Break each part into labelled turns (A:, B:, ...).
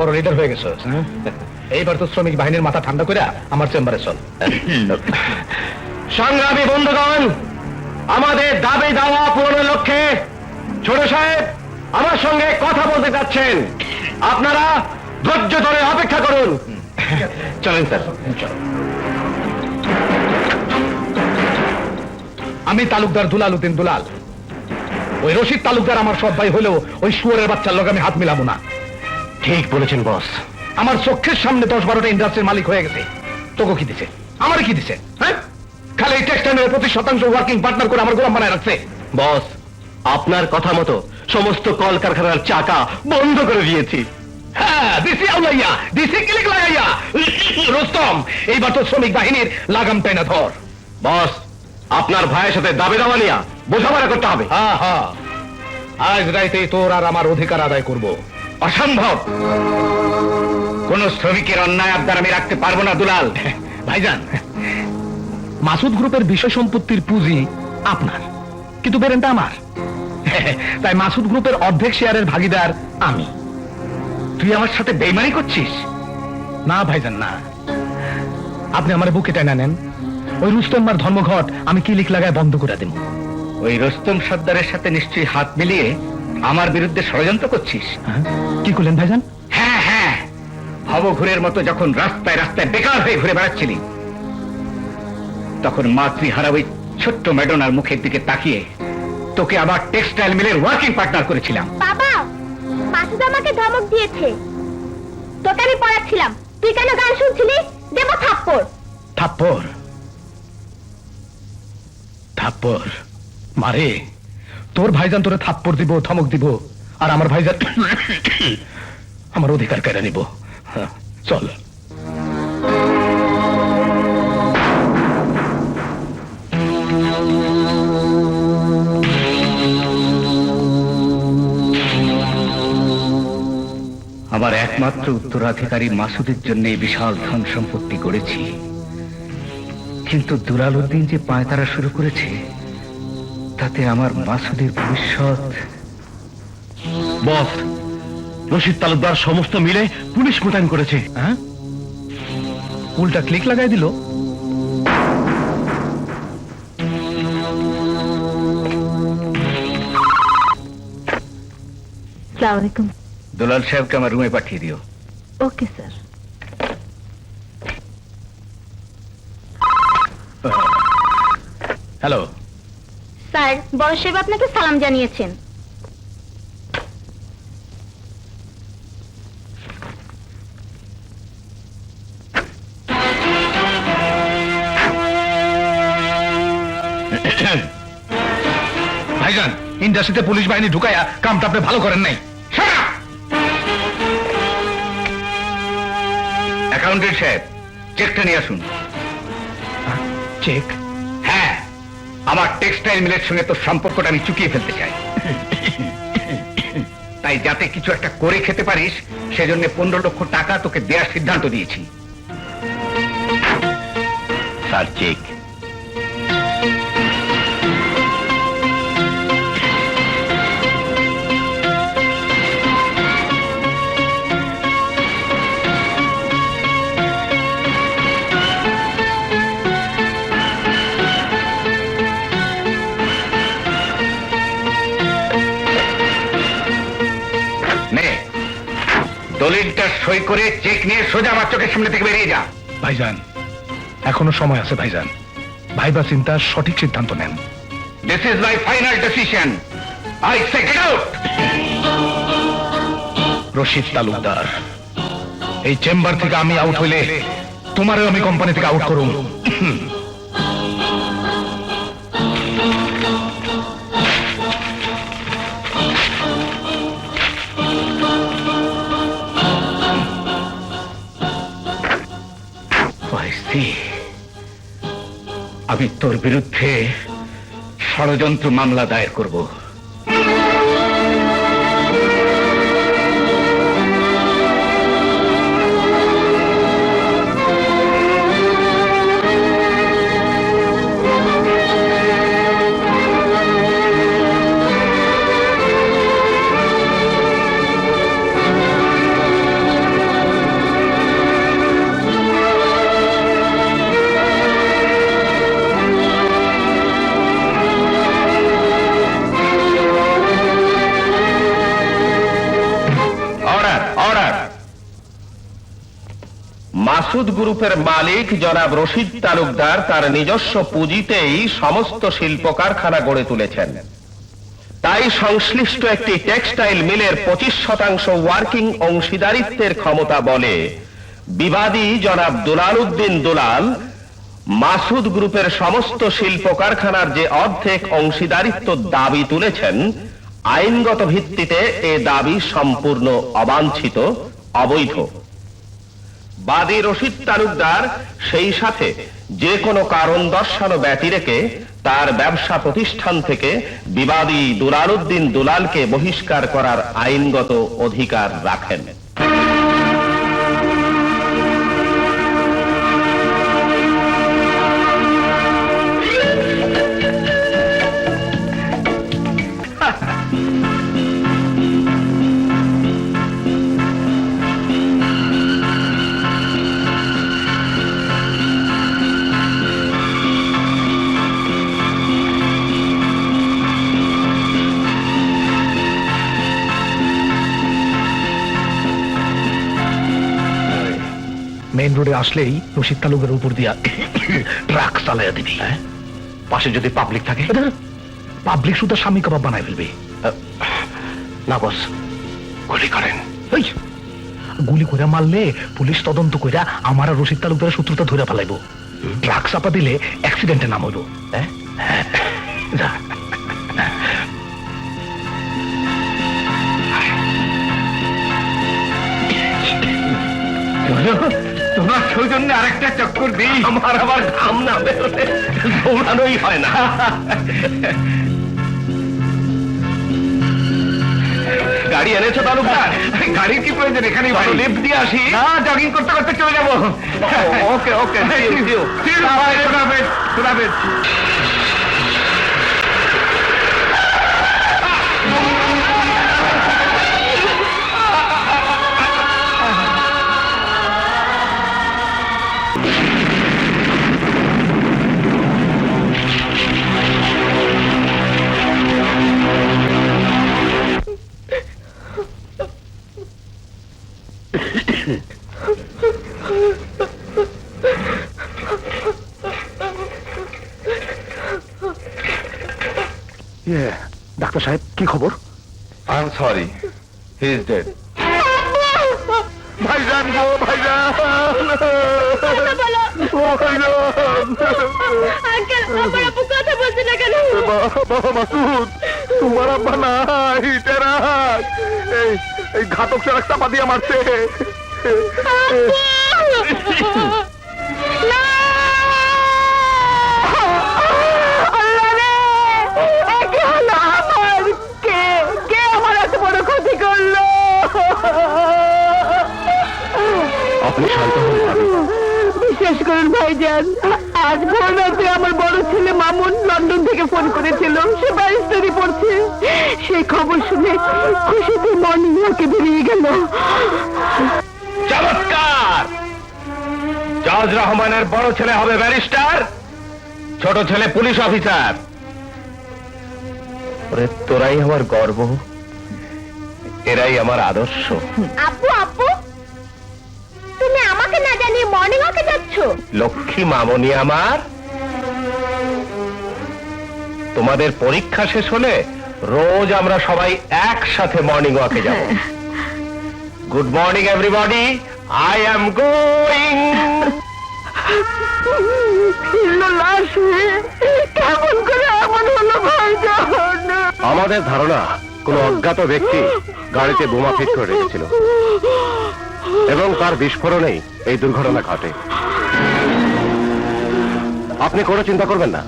A: বড় লিডার হয়ে গেছো। এইবার তো শ্রমিক বাহিনীর মাথা ঠান্ডা করে আমার চেম্বারে চল। সংগ্রামী বন্ধুগণ, আমাদের দাবি দাওয়া পূরণের লক্ষ্যে ছোট সাহেব আমার সঙ্গে কথা বলতে যাচ্ছেন। আপনারা ধৈর্য ধরে অপেক্ষা করুন। চলেন স্যার। আমি তালুকদার দুলাল উদ্দিন দুলাল। ওই রশিদ তালুকদার আমার সৎ ভাই হলেও ওই শুয়োরের বাচ্চার লোক আমি হাত মিলাবো না। ঠিক বলেছেন বস। আমার চোখের সামনে 10-12টা ইন্ডাস্ট্রির মালিক হয়ে গেছে। তোকে কি দিছে? আমার কি দিছে? হ্যাঁ, খালি টেক্সটাইলের 25% ওয়ার্কিং পার্টনার করে আমার গোলাম বানায় রাখছে। বস, আপনার কথা মতো সমস্ত কলকারখানার চাকা বন্ধ করে দিয়েছি। হ্যাঁ, দিছি আউলাইয়া, দিছি ক্লিক লাগাইয়া। রোস্তম, এইবার তো শ্রমিক বাহিনীর লাগাম টাইনা ধর। বস, আপনার ভাইয়ের সাথে দাবি দাওয়া নিয়া বোঝাপড়া করতে হবে। হ্যাঁ হ্যাঁ, আজ রাইতেই তোর আর আমার অধিকার আদায় করব। অসম্ভব, কোন শ্রমিকের অন্যায় আবদার আমি রাখতে পারবো না দুলাল। ভাইজান, মাসুদ গ্রুপের বিষয় সম্পত্তির পুঁজি আপনার, কিন্তু বেরেনটা আমার। তাই মাসুদ গ্রুপের অর্ধেক শেয়ারের ভাগিদার আমি। তুই আমার সাথে বেইমানি করছিস? না ভাইজান না, আপনি আমার বুকে টেনে নেন। ওই রুস্তম্মার ধর্মঘট আমি কিলিক লাগায় বন্ধ করে দেব। ওই রুস্তম সর্দারের সাথে নিশ্চয়ই হাত মিলিয়ে আমার বিরুদ্ধে ষড়যন্ত্র করছিস। কি করলেন ভাইজান? হ্যাঁ হ্যাঁ, ভবঘুরের মতো যখন রাস্তায় রাস্তায় বেকার হয়ে ঘুরে বেড়াচ্ছিলি, তখন মাতৃহারা ওই ছোট্ট ম্যাডোনার মুখের দিকে তাকিয়ে তোকে আবার টেক্সটাইল মিলের ওয়ার্কিং পার্টনার করেছিলাম।
B: বাবা, মাসুদ আমাকে ধমক দিয়েছে। তোকে আমি পড়াচ্ছিলাম, তুই কেন গান শুনছিলি? দেব থাপ্পড়।
A: থাপ্পড়? থাপ্পড় মারে? তোর ভাইজান তোরে থাপ্পড় দিব, ধমক দিব, আর আমার ভাইজান আমার অধিকার কেড়ে নিব। চল। আমার একমাত্র উত্তরাধিকারী মাসুদের জন্য এই বিশাল ধন সম্পত্তি গড়েছি, কিন্তু দুলাল উদ্দিন যে পায়তারা শুরু করেছে, তাতে আমার মাসুদের ভবিষ্যৎ। বস, রশিদ তালুকদার সমস্ত মিলে পুলিশ মোতায়েন করেছে। হ্যাঁ, উল্টা ক্লিক লাগাই দিল।
B: আসসালামু আলাইকুম।
A: দুলাল সাহেবকে আমার রুমে পাঠিয়ে দিও।
B: Okay sir.
A: হ্যালো
B: স্যার, বড় সাহেব আপনাকে সালাম জানিয়েছেন।
A: ভাইজান, ইন্ডাস্ট্রিতে পুলিশ বাহিনী ঢুকায়া কামটা আপনি ভালো করেন নাই। অ্যাকাউন্টেন্ট সাহেব, চেকটা নিয়ে আসুন। চেক? হ্যাঁ, আমার টেক্সটাইল মিলের সঙ্গে তোর সম্পর্কটা আমি চুকিয়ে ফেলতে চাই। তাই যাতে কিছু একটা করে খেতে পারিস, সেজন্য 15 লক্ষ টাকা তোকে দেওয়ার সিদ্ধান্ত দিয়েছি। Sir, check. দলিলটা সই করে চেক নিয়ে সোজা আমার চোখের সামনে থেকে বেরিয়ে যা। ভাইজান, এখনো সময় আছে ভাইজান। ভাইবা চিন্তা সঠিক সিদ্ধান্ত নেন। This is my final decision. I say get out. Rashid Talukdar, এই চেম্বার থেকে আমি আউট হইলে তোমারও আমি কোম্পানি থেকে আউট করুম। আমি তোর বিরুদ্ধে ষড়যন্ত্র মামলা দায়ের করব।
C: মাসুদ গ্রুপের মালিক জনাব রশিদ তালুকদার তার নিজস্ব পুঁজিতেই সমস্ত শিল্প কারখানা গড়ে তুলেছেন। তাই সংশ্লিষ্ট একটি টেক্সটাইল মিলের 25% ওয়ার্কিং অংশীদারিত্বের ক্ষমতা বলে বিবাদী জনাব দুলাল উদ্দিন দুলাল মাসুদ গ্রুপের সমস্ত শিল্প কারখানার যে অর্ধেক অংশীদারিত্ব দাবি তুলেছেন, আইনগত ভিত্তিতে এ দাবি সম্পূর্ণ অবাঞ্ছিত, অবৈধ। বাদী রশিদ তালুকদার সেই সাথে যে কোনো কারণ দর্শানো ব্যতি রেখে তার ব্যবসা প্রতিষ্ঠান থেকে বিবাদী দুলাল উদ্দিন দুলালকে বহিষ্কার করার আইনগত অধিকার রাখেন।
A: মেইন রোডে আসলেই রশিদ তালুকের উপর দিয়া ট্রাক চালাইয়া দিবি। পাশে যদি পাবলিক থাকে, পাবলিক শুধু স্বামী কাবাব বানায় ফেলবে। না বস, গুলি করেন। গুলি করে মারলে পুলিশ তদন্ত কইরা আমার আর রশিদ তালুকদারের শত্রুতা ধরে ফেলাইব। ট্রাক চাপা দিলে অ্যাক্সিডেন্টে নাম হইব। তোমার সৌজন্যে আরেকটা চক্কর দিই।
C: আমার আবার ঘাম না বেরোলে দৌড়ানোই হয় না। গাড়ি এনেছো তালুকদার?
A: গাড়ির কি প্রয়োজন? এখানেই ভালো লিফট দিয়ে আসি। না, জগিং করতে করতে চলে যাবো।
C: ওকে ওকে,
A: ডাক্তার সাহেব, কি খবর?
C: I am sorry, he is dead.
A: ভাইজান গো, ভাইজান,
B: কথা বলছি না কেন?
A: বাবা মাসুদ, তোমার আব্বা নাই, টেরাক এই ঘাতক সে চাপা দিয়ে মারছে। আপনি শান্ত হন ভাবি।
D: বিশ্বাস করুন ভাইজান, আজ ভোর রাতে আমার বড় ছেলে মামুন লন্ডন থেকে ফোন করেছিল। সে ব্যারিস্টারি পড়ছে। সেই খবর শুনে খুশিতে মর্নিং ওয়াকে বেরিয়ে গেল।
C: চমৎকার! জজ রহমানের বড় ছেলে হবে ব্যারিস্টার, ছোট ছেলে পুলিশ অফিসার। ওরে, তোরাই আমার গর্ব, এরাই আমার আদর্শ।
B: আপু, আপু, তুমি আমাকে না জানিয়ে মর্নিং ওয়াকে যাচ্ছ?
C: লক্ষ্মী মামনি আমার, তোমাদের পরীক্ষা শেষ হলে রোজ আমরা সবাই একসাথে মর্নিং ওয়াকে যাব। Good morning everybody, I am going.
D: লাশ কেমন করে এমন হলো ভাইজান?
C: আমাদের ধারণা কোন অজ্ঞাত ব্যক্তি গাড়িতে বোমা ফিট করে রেখেছিল এবং তার বিস্ফোরণেই এই দুর্ঘটনা ঘটে। আপনি কোনো চিন্তা করবেন না,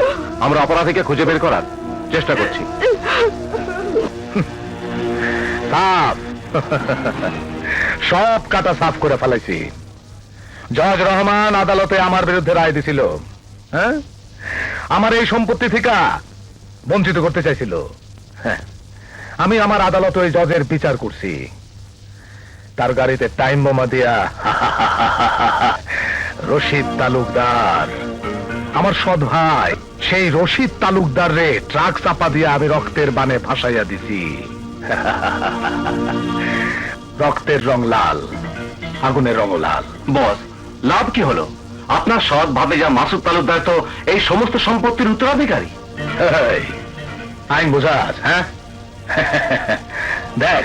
C: আমরা অপরাধীকে খুঁজে বের করার চেষ্টা করছি।
A: সাফ, সব কাটা সাফ করে ফেলাইছি। জজ রহমান আদালতে আমার বিরুদ্ধে রায় দিছিল। হ্যাঁ, আমার এই সম্পত্তি থেকে বঞ্চিত করতে চাইছিল। হ্যাঁ, আমি আমার আদালত ওই জজের বিচার করছি। তার গাড়িতে টাইম বোমা দিয়া রশিদ তালুকদার, আমার সৎ ভাই, সেই রশিদ তালুকদার রে ট্রাক চাপা দিয়া আমি রক্তের বানে ভাসাইয়া দিছি। রক্তের রং লাল, আগুনের রং লাল।
C: বস,
A: লাভ কি হলো? আপনার সৎ ভাবে যা মাসুদ তালুকদার তো এই সমস্ত সম্পত্তির উত্তরাধিকারী। আইন বোঝাস, হ্যাঁ? দেখ,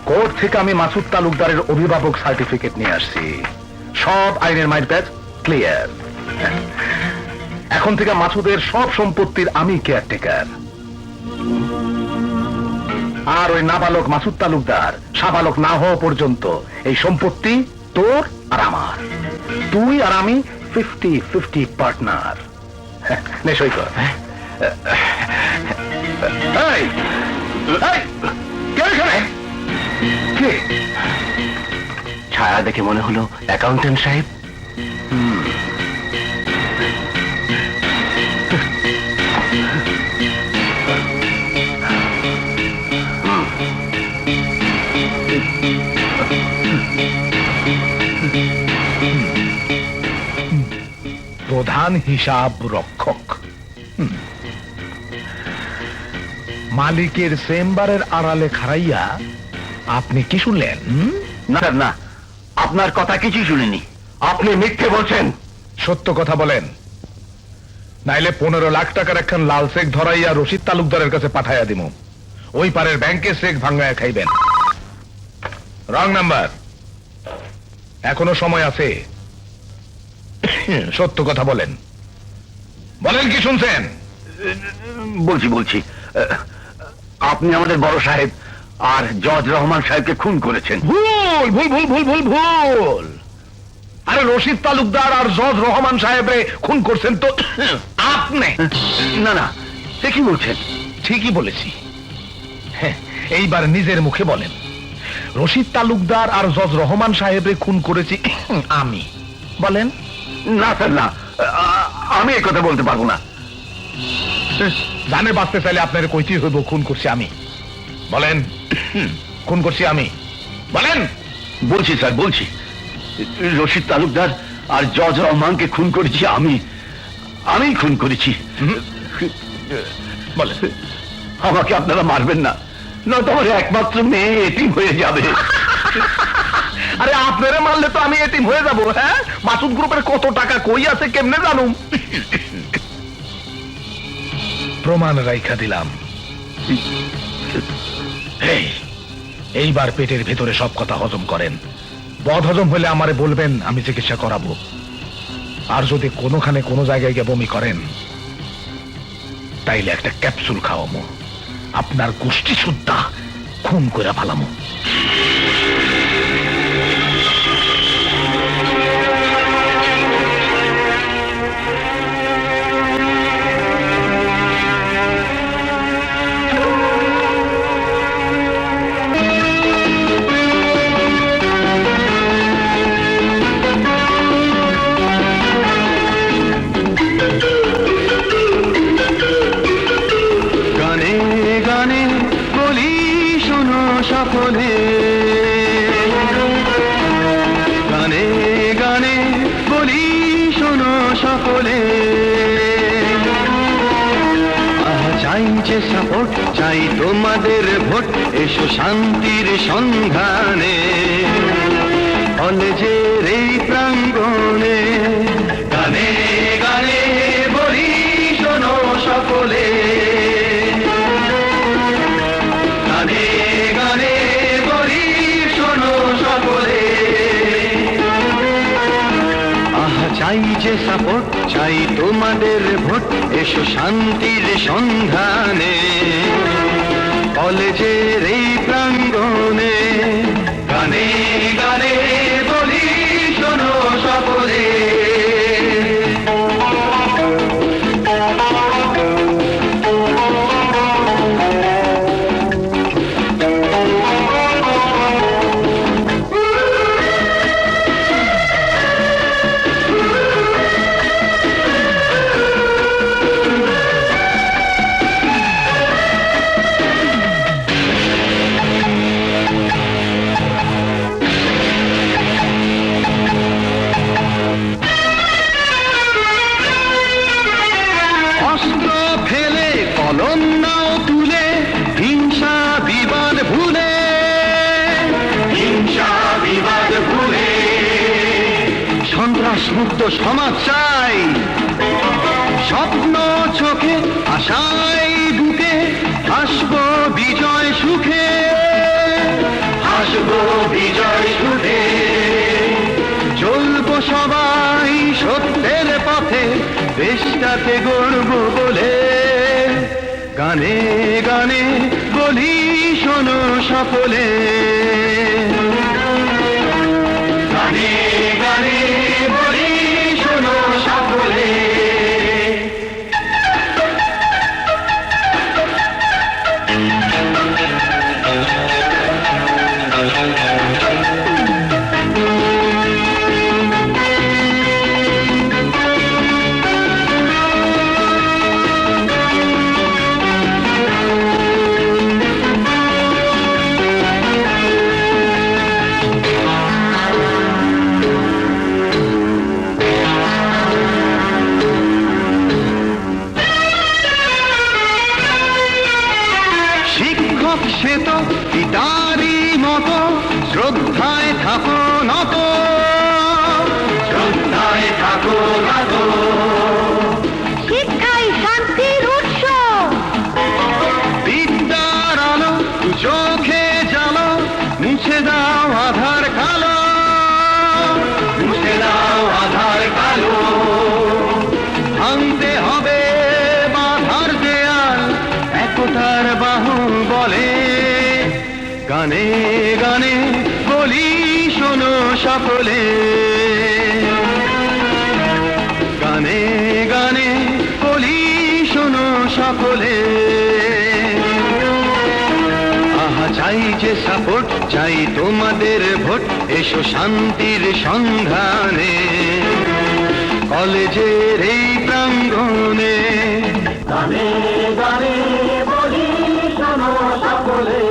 A: কোর্ট থেকে আমি মাসুদ তালুকদারের অভিভাবক সার্টিফিকেট নিয়ে আসছি। সব আইনের মাইরপ্যাচ ক্লিয়ার। এখন থেকে মাসুদের সব সম্পত্তির আমি কেয়ারটেকার। আর ওই নাবালক মাসুদ তালুকদার সাবালক না হওয়া পর্যন্ত এই সম্পত্তি তোর আর আমার। তুই আর আমি 50-50 পার্টনার। নে সই কর। এই, এই, কে এখানে? কে? ছায়া দেখে মনে হলো অ্যাকাউন্টেন্ট সাহেব। প্রধান হিসাব রক্ষক। মালিকের চেম্বারের আড়ালে খাড়াইয়া আপনি কি শুনলেন? না না, আপনার কথা কিছুই শুনিনি। আপনি মিথ্যে বলছেন। সত্য কথা বলেন, নাইলে 15 লাখ টাকার একখান লাল চেক ধরাইয়া রশিদ তালুকদারের কাছে পাঠাইয়া দিব। ওই পারের ব্যাংকে চেক ভাঙাইয়া খাইবেন। Wrong number. এখনো সময় আছে। সত্য কথা বলেন। বলেন, কি শুনছেন? বলছি আপনি আমাদের বড় সাহেব আর জজ রহমান সাহেবকে খুন করেছেন। ভুল ভুল ভুল ভুল ভুল ভুল। আরে রশিদ তালুকদার আর জজ রহমান সাহেবরে খুন করছেন তো আপনি। না না, সে কি বলছেন? ঠিকই বলেছি। এইবার নিজের মুখে বলেন, রশিদ তালুকদার আর জজ রহমান সাহেবরে খুন করেছি আমি। বলেন। না স্যার, না, আমি এ কথা বলতে পারবো না। জানে বাঁচতে চাইলে আপনার কইতেই হইব খুন করছি আমি। বলেন, খুন করছি আমি। বলেন। বলছি স্যার, বলছি। রশিদ তালুকদার আর জজ রহমানকে খুন করেছি আমি। আমি খুন করেছি। বলেন। আমাকে আপনারা মারবেন না, নয়তো আমার একমাত্র মেয়ে এতিম হয়ে যাবে। আরে আপনারা মারলে তো আমি এতিম হয়ে যাবো। হ্যাঁ, মাসুদ গ্রুপের কত টাকা কই আছে কেমনে জানুম? প্রমাণ রাইখা দিলাম। এইবার পেটের ভেতরে সব কথা হজম করেন। বদ হজম হলে আমারে বলবেন, আমি চিকিৎসা করাবো। আর যদি কোনোখানে কোনো জায়গায় গিয়ে বমি করেন, তাইলে একটা ক্যাপসুল খাওয়ামো। আপনার গোষ্ঠী সুদ্ধা খুন করে ফালামো।
E: সকলে গানে গানে বলি শোনো সকলে, চাই যে সাপোর্ট, চাই তোমাদের ভোট, এসো শান্তির সন্ধানে কলেজের এই প্রাঙ্গণে। গানে গানে বলি শোনো সকলে, চাই যে সাপোর্ট, চাই তোমাদের ভোট, এসো শান্তির সন্ধানে কলেজের এই প্রাঙ্গণে। গানে গানে বলি শোনো সকলে। বদ্ধ সমাজ চাই, স্বপ্ন চোখে আশাই বুকে, হাসবো বিজয় সুখে, হাসবো বিজয় সুখে, চলবো সবাই সত্যের পথে, দেশটাকে গর্ব বলে, গানে গানে বলি শোনো সকলে, গানে গানে বলি শোনো সকলে। শিক্ষক সে তো পিতারই মতো, শ্রদ্ধায় থাকো নত, শ্রদ্ধায় থাকো নত,
B: শিক্ষাই শান্তির উৎস,
E: বিদ্যার আলো চোখে জালো, মুছে দাও আধার কালো, মুছে দাও আধার কালো, ভাঙতে হবে বাধার দেয়াল, একতার বাহু বলে, গানে গানে বলি শোনো সকলে, গানে গানে বলি শোনো সকলে, আহা চাই যে সাপোর্ট, চাই তোমাদের ভোট, এসো শান্তির সন্ধানে, কলেজের এই প্রাঙ্গণে, গানে গানে বলি শোনো সকলে,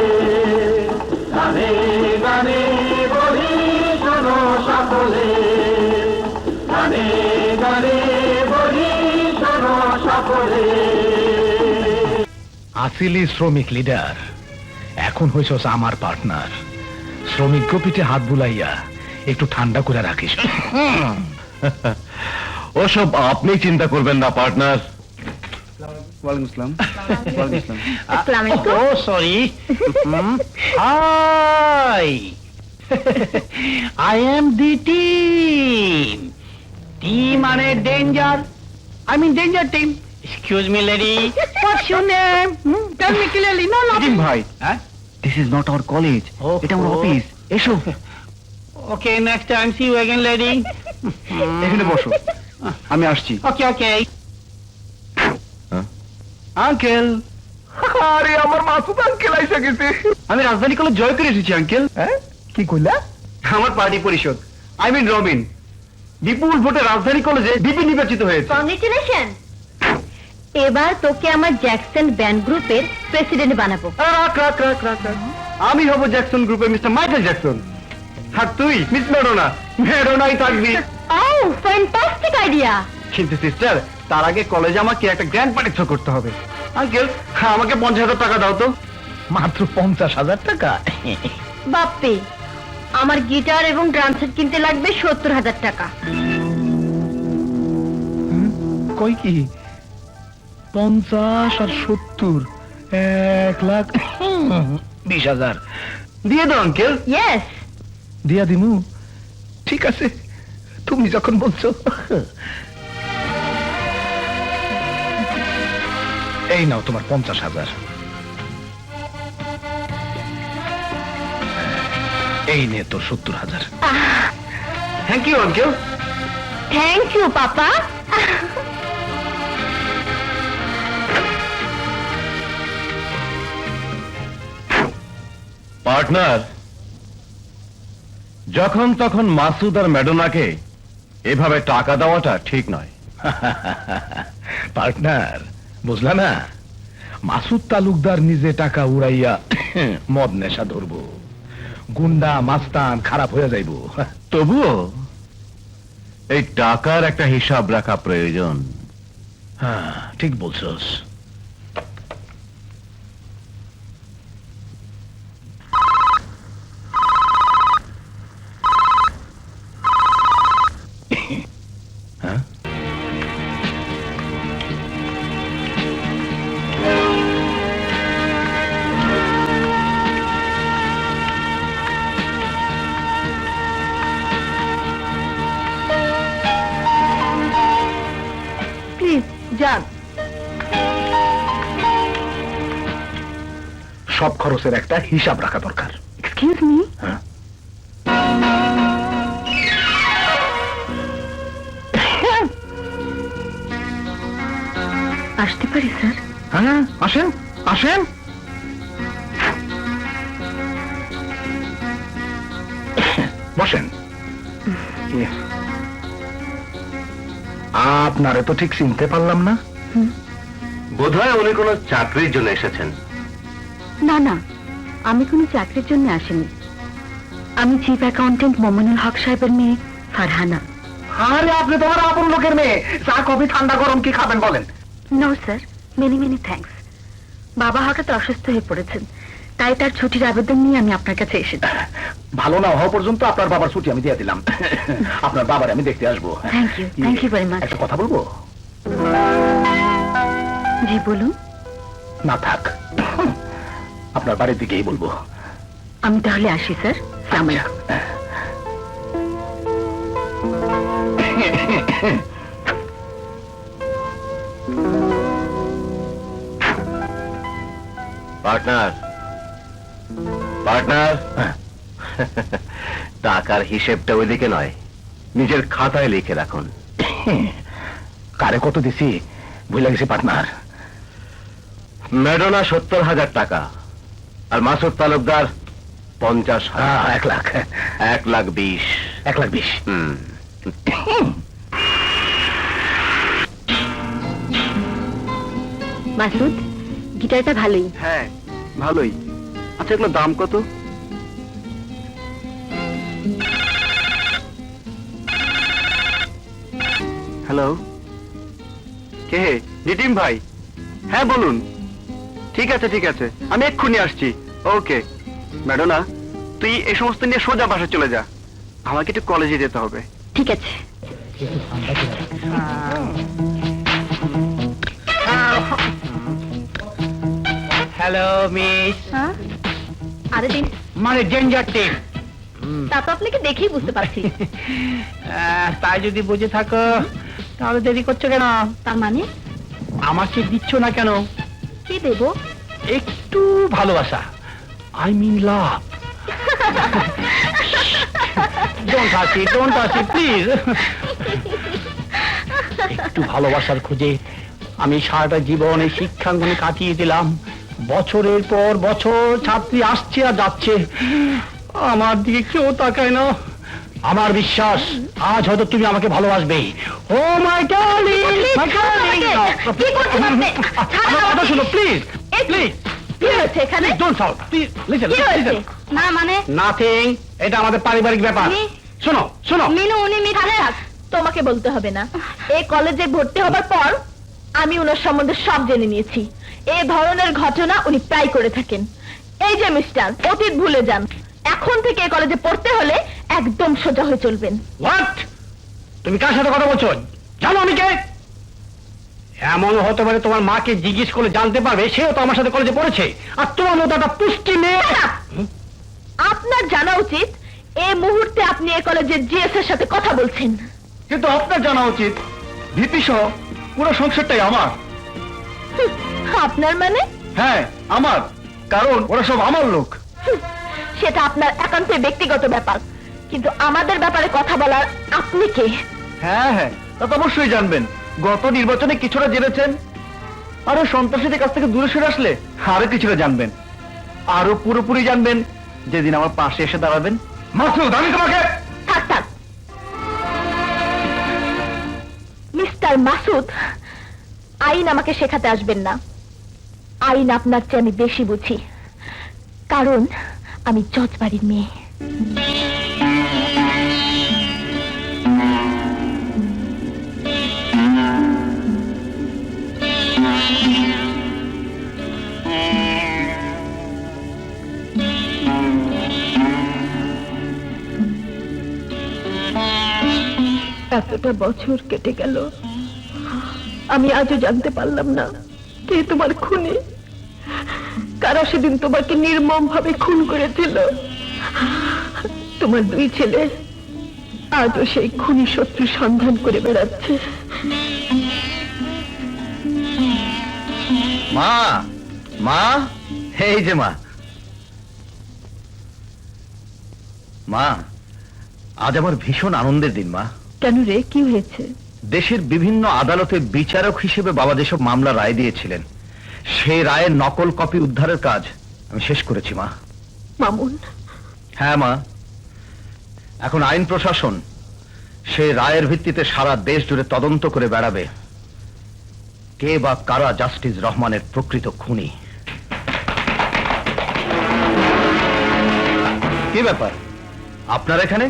E: গানে গানে বলি শোনো সকলে, গানে গানে বলি শোনো সকলে।
A: আসিলি শ্রমিক লিডার, এখন হইছস আমার পার্টনার। শ্রমিক গোপীতে হাত বুলাইয়া একটু ঠান্ডা করে রাখিস।
C: ওসব আপনি চিন্তা করবেন না পার্টনার।
B: আসসালামু আলাইকুম।
A: Oh sorry, hi, I am the team. Team মানে danger, I mean danger team. Excuse me lady, what's your name? Tell me clearly. No no
E: ভাই,
A: হ্যাঁ,
E: this is not our college, এটা আমার অফিস, এসো
A: okay, next time see you again lady.
E: এখানে বসো, আমি আসছি।
A: ওকে ওকে।
E: আঙ্কেল,
A: আরে আমার মাসুদ আঙ্কেল আইসা গেছে।
E: আমি রাজধানী কলেজ জয় করে এসেছি আঙ্কেল।
A: হ্যাঁ, কি কইলা?
E: আমার পার্টি পরিষদ, আই মিন রবিন, বিপুল ভোটে রাজধানী কলেজে ডিপি নির্বাচিত হয়েছে।
B: কংগ্রেচুলেশন। এবার তোকে আমার জ্যাকসন ব্যান্ড গ্রুপের প্রেসিডেন্ট বানাবো।
E: রাখ রাখ রাখ রাখ রাখ। আমি হব জ্যাকসন গ্রুপের মিস্টার মাইকেল জ্যাকসন, আর তুই মিস ম্যাডোনা। ম্যাডোনাই থাকবি।
B: Oh fantastic idea.
E: কিন্তু সিস্টার, তার আগে কলেজে আমাকে একটা গ্র্যান্ড পার্টি থ্রো করতে হবে। আঙ্কেল, আমাকে 50,000 টাকা দাও তো।
A: মাত্র 50,000 টাকা?
B: বাপ্পি, আমার গিটার এবং ড্রাম সেট কিনতে লাগবে 70,000 টাকা।
A: কই কি 50 আর 70, 1,20,000
E: দিয়ে দাও আঙ্কেল।
B: ইয়েস।
A: দিয়া দিমু। ঠিক আছে, তুমি যখন বলছো। এই নাও তোমার 50,000। এই নে তোর 70,000।
E: Thank you uncle.
B: Thank you papa.
C: Partner, যখন তখন মাসুদ আর ম্যাডোনাকে এভাবে টাকা দেওয়াটা ঠিক নয়।
A: পার্টনার, বুঝলা না, মাসুদ তালুকদার নিজে টাকা উড়াইয়া মদ নেশা ধরবো, গুন্ডা মাস্তান খারাপ হয়ে যাইব।
C: তবুও এই টাকার একটা হিসাব রাখা প্রয়োজন।
A: হ্যাঁ, ঠিক বলছস।
D: যান।
A: সব খরচের একটা হিসাব রাখা দরকার।
D: এক্সকিউজ মি,
A: হ্যাঁ?
D: আসতে পারি স্যার?
A: হ্যাঁ, আসেন আসেন। বসেন। আপনারে তো ঠিক চিনতে পারলাম না।
E: বোধহয় উনি কোনো চাকরির জন্য এসেছেন।
D: না না, আমি কোনো চাকরির জন্য আসিনি। আমি চিফ অ্যাকাউন্টেন্ট মোমিনুল হক সাহেবের মেয়ে ফারহানা।
A: আরে আপনি তোমার আপন লোকের মেয়ে, চা কফি ঠান্ডা গরম কি খাবেন বলেন?
D: No sir, many many thanks. বাবা হঠাৎ অসুস্থ হয়ে পড়েছেন, তাই তার ছুটির আবেদন নিয়ে আমি আপনার কাছে এসেছি।
A: ভালো না হওয়া পর্যন্ত আপনার বাবার ছুটি আমি দিয়ে দিলাম। আপনার বাবার আমি দেখতে আসবো।
D: Thank you very much.
A: একটা কথা বলবো?
D: জি বলুন।
A: না থাক, আপনার বাড়ির দিকেই বলবো।
D: আমি তাহলে আসি স্যার। আসসালামু আলাইকুম।
C: পার্টনার, পার্টনার, টাকার হিসেবটা ওইদিকে নয়, নিজের খাতায় লিখে রাখুন।
A: কারে কত দিছি ভুলে গেছি পার্টনার।
C: ম্যাডোনা 70,000 টাকা, আর মাসুদ তালুকদার 50,000।
A: 1 লাখ।
C: 1,20,000।
A: 1,20,000।
D: মাসুদ, গিটারটা ভালোই।
E: হ্যাঁ ভালোই। আচ্ছা এগুলো দাম কত? হ্যালো, কে? নিটিম ভাই? হ্যাঁ বলুন। ঠিক আছে ঠিক আছে, আমি এক্ষুনি আসছি। ওকে। ম্যাডোনা, তুই এই সমস্ত নিয়ে সোজা বাসা চলে যা, আমাকে একটু কলেজে যেতে হবে।
D: ঠিক আছে।
A: Hello miss.
B: আরে দিন,
A: মানে ডেঞ্জার টিম।
B: তা তো আপনাকে দেখেই বুঝতে পারছি।
A: তাই যদি বুঝে থাকো তাহলে দেরি করছো কেন?
B: তার মানে
A: আমাকে দিচ্ছ না কেন?
B: কি দেব?
A: একটু ভালোবাসা, আই মিন লাভ। ডোন্ট হাসি প্লিজ। একটু ভালোবাসার খোঁজে আমি সারাটা জীবন এই শিক্ষাঙ্গনে কাটিয়ে দিলাম। বছরের পর বছর ছাত্রী আসছে আর যাচ্ছে, আমার দিকে কেউ তাকায় না। আমার বিশ্বাস আজ হয়তো তুমি আমাকে ভালোবাসবে। ও মাই ডার্লিং, মাই ডার্লিং।
B: কি করছেন আপনি?
A: আমার কথা শুনো প্লিজ, প্লিজ।
B: কি হয়েছে এখানে?
A: ডোন্ট শাউট, প্লিজ লিসেন,
B: কি হয়েছে? না মানে
A: নাথিং, এটা আমাদের পারিবারিক ব্যাপার।
B: মি-
A: শোনো শোনো।
B: মিনু উনি মিঠানে থাক, তোমাকে বলতে হবে না। এই কলেজে ভর্তি হবার পর আমি ওনার সম্বন্ধে সব জেনে নিয়েছি। এই ধরনের ঘটনা উনি প্রায় করে থাকেন। এই যে মিস্টার, অতীত ভুলে যান। এখন থেকে এই কলেজে পড়তে হলে একদম সোজা হয়ে চলবেন।
A: হোয়াট? তুমি কার সাথে কথা বলছো? জানো আমি কে? এমন হতে পারে তোমার মাকে জিজ্ঞেস করলে জানতে পারবে সেও তো আমার সাথে কলেজে পড়েছে, আর তোমার মতো একটা পুষ্টি মেয়ে।
B: আপনার জানা উচিত এই মুহূর্তে আপনি এই কলেজের জিএস এর সাথে কথা বলছেন।
E: কিন্তু আপনার জানা উচিত ভিপি সহ পুরো সংসারটাই আমার।
B: আপনার মানে?
E: হ্যাঁ আমার, কারণ ওরা সব আমার লোক।
B: সেটা আপনার একান্তই ব্যক্তিগত ব্যাপার, কিন্তু আমাদের ব্যাপারে কথা বলার আপনি কে?
E: হ্যাঁ হ্যাঁ, তা তো অবশ্যই জানবেন। গত নির্বাচনে কিছুটা জেনেছেন, আরো সন্ত্রাসীদের কাছ থেকে দূরে সরে আসলে আরো কিছুটা জানবেন। আরো পুরোপুরি জানবেন যেদিন আমার পাশে এসে দাঁড়াবেন। মাসুদ, আমি তোমাকে
B: থাক থাক মিস্টার মাসুদ, আইন আমাকে শেখাতে আসবেন না। আইন আপনার চেয়ে আমি বেশি বুঝি, কারণ আমি জজ বাড়ির মেয়ে। এতটা বছর কেটে গেল, আমি আজও জানতে পারলাম না কে তোমার খুনি, কারা সেদিন তোমাকে নির্মম ভাবে খুন করেছিল। তোমার দুই ছেলে আজও সেই খুনি শত্রু সন্ধান করে বেড়াচ্ছে।
A: মা, মা, এই যে মা। মা, আজ আমার ভীষণ আনন্দের দিন মা।
D: কেন রে, কি হয়েছে?
A: দেশের বিভিন্ন আদালতে বিচারক হিসেবে বাবা যেসব মামলা রায় দিয়েছিলেন, সেই রায়ের নকল কপি উদ্ধারের কাজ আমি শেষ করেছি মা।
D: মামুন,
A: হ্যাঁ মা, এখন আইন প্রশাসন সেই রায়ের ভিত্তিতে সারা দেশ জুড়ে তদন্ত করে বেড়াবে কে বা কারা জাস্টিস রহমানের প্রকৃত খুনি। কি ব্যাপার আপনার এখানে?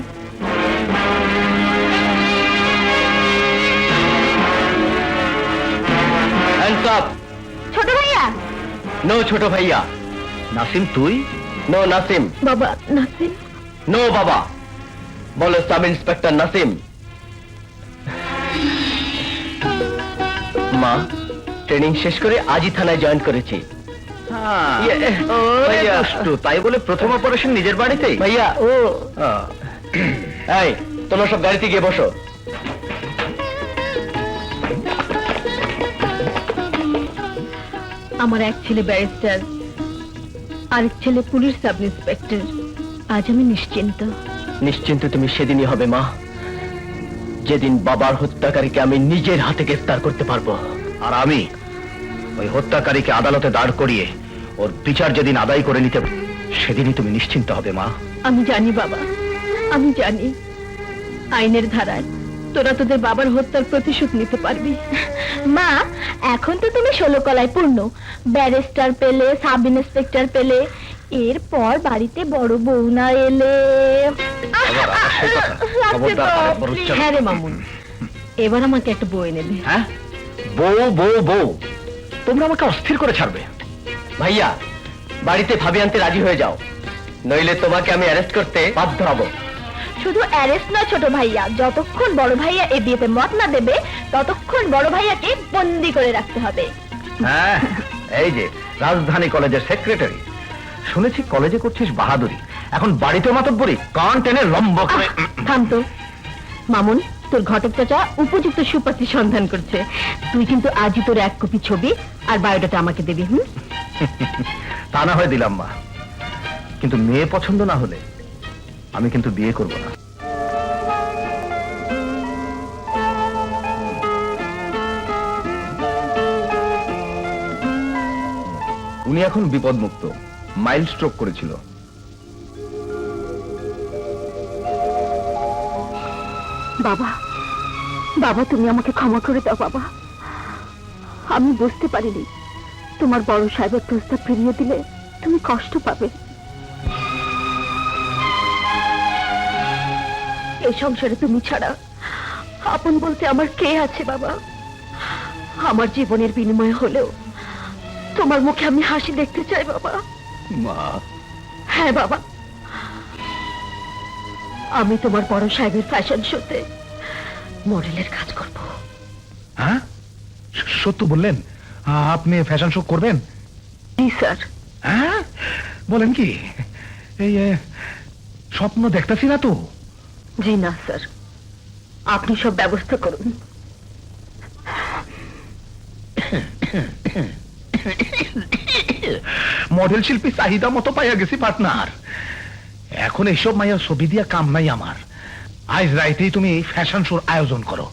A: Hands up!
B: ছোট ভাইয়া।
A: No, ছোট ভাইয়া। নাসিম তুই?
C: নো নাসিম,
D: বাবা নাসিম।
C: নো বাবা, বলো সাব ইন্সপেক্টর নাসিম। মা, ট্রেনিং শেষ করে আজই থানায় জয়েন করেছি।
A: ইয়ে,
C: ওরে
A: দুষ্টু, তাই বলে প্রথম অপারেশন নিজের বাড়িতেই?
C: ভাইয়া, ও এই তোমরা সব গাড়িতে গিয়ে বসো।
D: আমার এক ছেলে ব্যারিস্টার, আরেক ছেলে পুলিশ সাব ইন্সপেক্টর। আজ আমি নিশ্চিন্ত।
C: নিশ্চিন্ত তুমি সেদিনই হবে মা, যেদিন বাবার হত্যাকারীকে আমি নিজের হাতে গ্রেফতার করতে পারবো।
A: আর আমি ওই হত্যাকারীকে আদালতে দাঁড় করিয়ে ওর বিচার যেদিন আদায় করে নিতে পারব, সেদিনই তুমি নিশ্চিন্ত হবে মা।
D: আমি জানি বাবা, আমি জানি আইনের ধারায় তোরা তোদের বাবার হত্যার প্রতিশোধ নিতে পারবি।
B: মা, এখন তো তুমি 16 কলায় পূর্ণ। ব্যারিস্টার পেলে, সাব ইন্সপেক্টর পেলে, এরপর বাড়িতে বড় বউ না এলে
A: আবার সেই কথা। খবরদার আরেকবার উচ্চারণ।
D: হ্যাঁ রে মামুন, এবার আমাকে একটা বই এনে দে।
A: হ্যাঁ, বউ বউ বউ, তোমরা আমাকে অস্থির করে ছাড়বে।
C: ভাইয়া, বাড়িতে ভাবি আনতে রাজি হয়ে যাও, নইলে তোমাকে আমি অ্যারেস্ট করতে বাধ্য হব।
B: শুধু অ্যারেস্ট না ছোট ভাইয়া, যতক্ষণ বড় ভাইয়া এ বিয়েতে মত না দেবে ততক্ষণ বড় ভাইয়াকে বন্দি করে রাখতে হবে।
A: হ্যাঁ, এই যে রাজধানী কলেজের সেক্রেটারি, শুনেছি কলেজে করছিস বাহাদুরি, এখন বাড়িতে মাতব্বরি, কান টেনে লম্ব করে।
D: থাম তো মামুন, তোর ঘটক চাচা উপযুক্ত সুপাত্রী সন্ধান করছে। তুই কিন্তু আজই তোর 1 কপি ছবি আর বায়োডাটা আমাকে দিবি।
A: তা না হয় দিলাম মা, কিন্তু মেয়ে পছন্দ না হলে আমি কিন্তু বিয়ে করব না। উনি এখন বিপদমুক্ত, মাইল্ড স্ট্রোক করেছিল।
D: বাবা, বাবা তুমি আমাকে ক্ষমা করে দাও বাবা। আমি বুঝতে পারিনি তোমার বড় সাহেবের প্রস্তাব ফিরিয়ে দিলে তুমি কষ্ট পাবে। এই সংসারে তুমি ছাড়া আপন বলতে আমার কে আছে বাবা? আমার জীবনের বিনিময় হলেও তোমার মুখে আমি হাসি দেখতে চাই বাবা।
A: মা,
D: হ্যাঁ বাবা, আমি তোমার বড় সাহেবের ফ্যাশন শোতে মডেলের কাজ করব।
A: হ্যাঁ, সত্য বললেন? আপনি ফ্যাশন শো করবেন?
D: জি স্যার।
A: হ্যাঁ, বলেন কি? এই স্বপ্ন দেখতেছি না তো?
D: জি না স্যার, আপনি সব ব্যবস্থা করুন।
A: মডেল শিল্পী চাহিদা মতো পাইয়া গেছি পার্টনার। এখন এইসব মাইয়ার ছবি দিয়া কাম নাই আমার। আজ রাইতেই তুমি ফ্যাশন শোর আয়োজন করো।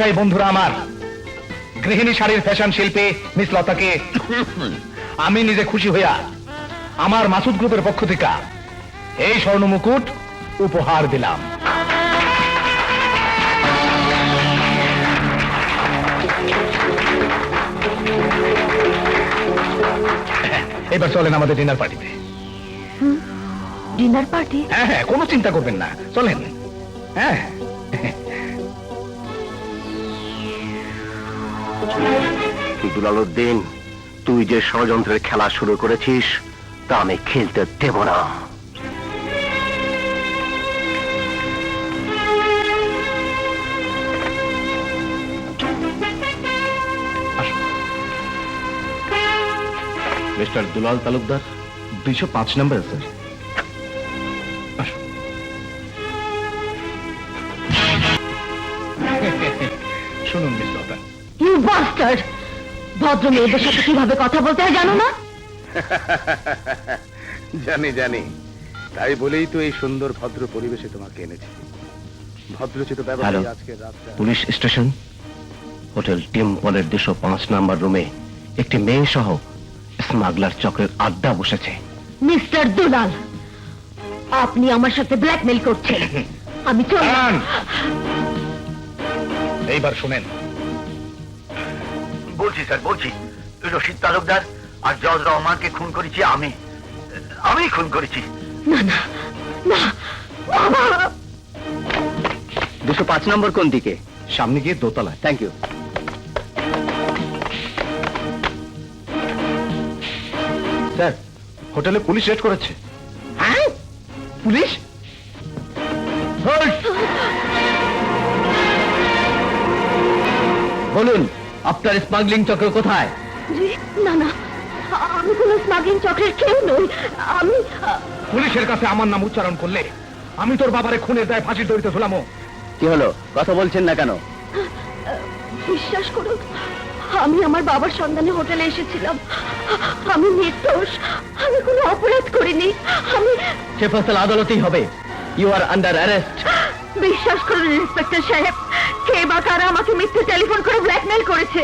A: ব্যবসায়ী বন্ধুরা আমার, গৃহিণী শাড়ির ফ্যাশন শিল্পী মিস লতাকে আমি নিজে খুশি হইয়া আমার মাসুদ গ্রুপের পক্ষ থেকে এই স্বর্ণ মুকুট উপহার দিলাম। এবার চলেন আমাদের ডিনার পার্টিতে।
B: Dinner party?
A: হ্যাঁ হ্যাঁ, কোনো চিন্তা করবেন না, চলেন। হ্যাঁ,
C: দুলালউদ্দিন, তুই যে ষড়যন্ত্রের খেলা শুরু করেছিস তা আমি খেলতে দেব না।
A: মিস্টার দুলাল তালুকদার, 205 নম্বর স্যার। শুনুন মিস লতা,
B: ইউ বাস্টার্ড! ভদ্র মেয়েদের সাথে কিভাবে কথা বলতে হয় জানো না?
A: জানি জানি, তাই বলেই তো এই সুন্দর ভদ্র পরিবেশে তোমাকে এনেছি। ভদ্রচিত ব্যবহারে আজকে রাতটা।
C: পুলিশ স্টেশন, হোটেল টেম্পলের 205 নাম্বার রুমে একটি মেয়ে সহ স্মাগলার চক্রের আড্ডা বসেছে।
B: মিস্টার দুলাল, আপনি আমার সাথে ব্ল্যাকমেল করছেন। আমি চললাম।
A: এইবার শুনেন।
E: বলছি স্যার, বলছি রশিদ তালুকদার আর জজ রহমানকে খুন করেছি আমি খুন করেছি।
B: না না না,
E: 205 নম্বর কোন দিকে?
A: সামনে গিয়ে দোতলায়।
E: Thank you.
A: স্যার, হোটেলে পুলিশ রেড করেছে।
E: হ্যাঁ,
A: পুলিশ?
E: বলুন আপনার স্মাগলিং চক্র কোথায়?
B: জি, না না, আমি কোনো স্মাগলিং চক্রের কেউ নই। আমি
A: পুলিশের কাছে আমার নাম উচ্চারণ করলে আমি তোর বাবারে খুনের দায়ে ফাঁসির দড়িতে ঝুলামো।
E: কি হলো, কথা বলছেন না কেন?
B: বিশ্বাস করুন, আমি আমার বাবার সন্ধানে হোটেলে এসেছিলাম। আমি নির্দোষ, আমি কোনো অপরাধ করিনি। আমি
E: সে ফসল আদালতেই হবে। You are under arrest.
B: বিশ্বাস করুন ইন্সপেক্টর সাহেব, কে বা কারা আমাকে মিথ্যে টেলিফোন করে ব্ল্যাকমেল করেছে।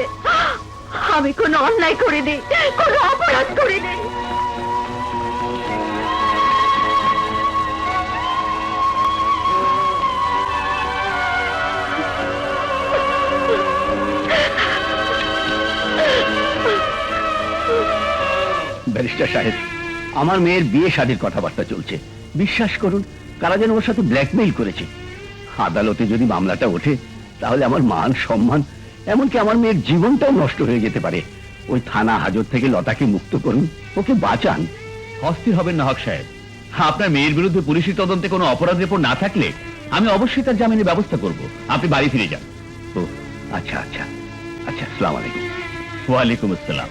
B: আমি কোনো অন্যায় করিনি, কোনো অপরাধ করিনি।
E: ব্যারিস্টার সাহেব, আমার মেয়ের বিয়ে শাদীর কথাবার্তা চলছে। বিশ্বাস করুন, কারা যেন ওর সাথে ব্ল্যাকমেইল করেছে। আদালতে যদি মামলাটা ওঠে তাহলে আমার মান সম্মান, এমনকি আমার মেয়ের জীবনটাও নষ্ট হয়ে যেতে পারে। ওই থানা হাজত থেকে লতাকে মুক্ত করুন, ওকে বাঁচান।
F: অস্থির হবেন না হক সাহেব। আপনার মেয়ের বিরুদ্ধে পুলিশি তদন্তে কোনো অপরাধ রিপোর্ট না থাকলে আমি অবশ্যই তার জামিনের ব্যবস্থা করব। আপনি বাড়ি ফিরে যান।
E: ও আচ্ছা আচ্ছা আচ্ছা, আসসালামু আলাইকুম।
F: ওয়ালাইকুম আসসালাম।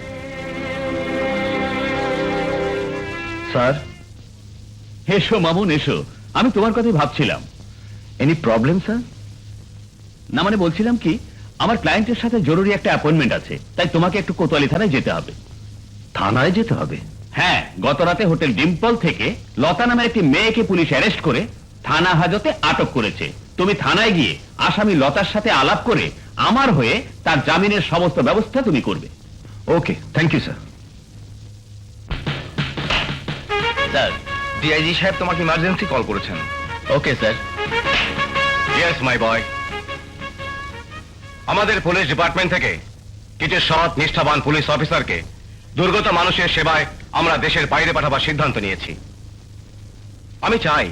A: স্যার,
F: এসো মামুন, এসো। আমি তোমার কথাই ভাবছিলাম।
A: Any problem sir?
F: না মানে বলছিলাম কি, আমার ক্লায়েন্টের সাথে জরুরি একটা অ্যাপয়েন্টমেন্ট আছে, তাই তোমাকে একটু কোতোয়ালি থানায় যেতে হবে।
A: থানায় যেতে হবে?
F: হ্যাঁ, গত রাতে হোটেল ডিম্পল থেকে লতা নামের একটি মেয়েকে পুলিশ অ্যারেস্ট করে থানা হাজতে আটক করেছে। তুমি থানায় গিয়ে আসামি লতার সাথে আলাপ করে আমার হয়ে তার জামিনের সমস্ত ব্যবস্থা তুমি করবে।
A: Okay, thank you sir.
F: Sir,
A: DIG সাহেব তোমাকে ইমার্জেন্সি কল করেছেন।
F: Okay sir.
C: Yes my boy. আমাদের পুলিশ ডিপার্টমেন্ট থেকে কিছু সৎ নিষ্ঠাবান পুলিশ অফিসারকে দুর্গত মানুষের সেবায় আমরা দেশের বাইরে পাঠাবার সিদ্ধান্ত নিয়েছি। আমি চাই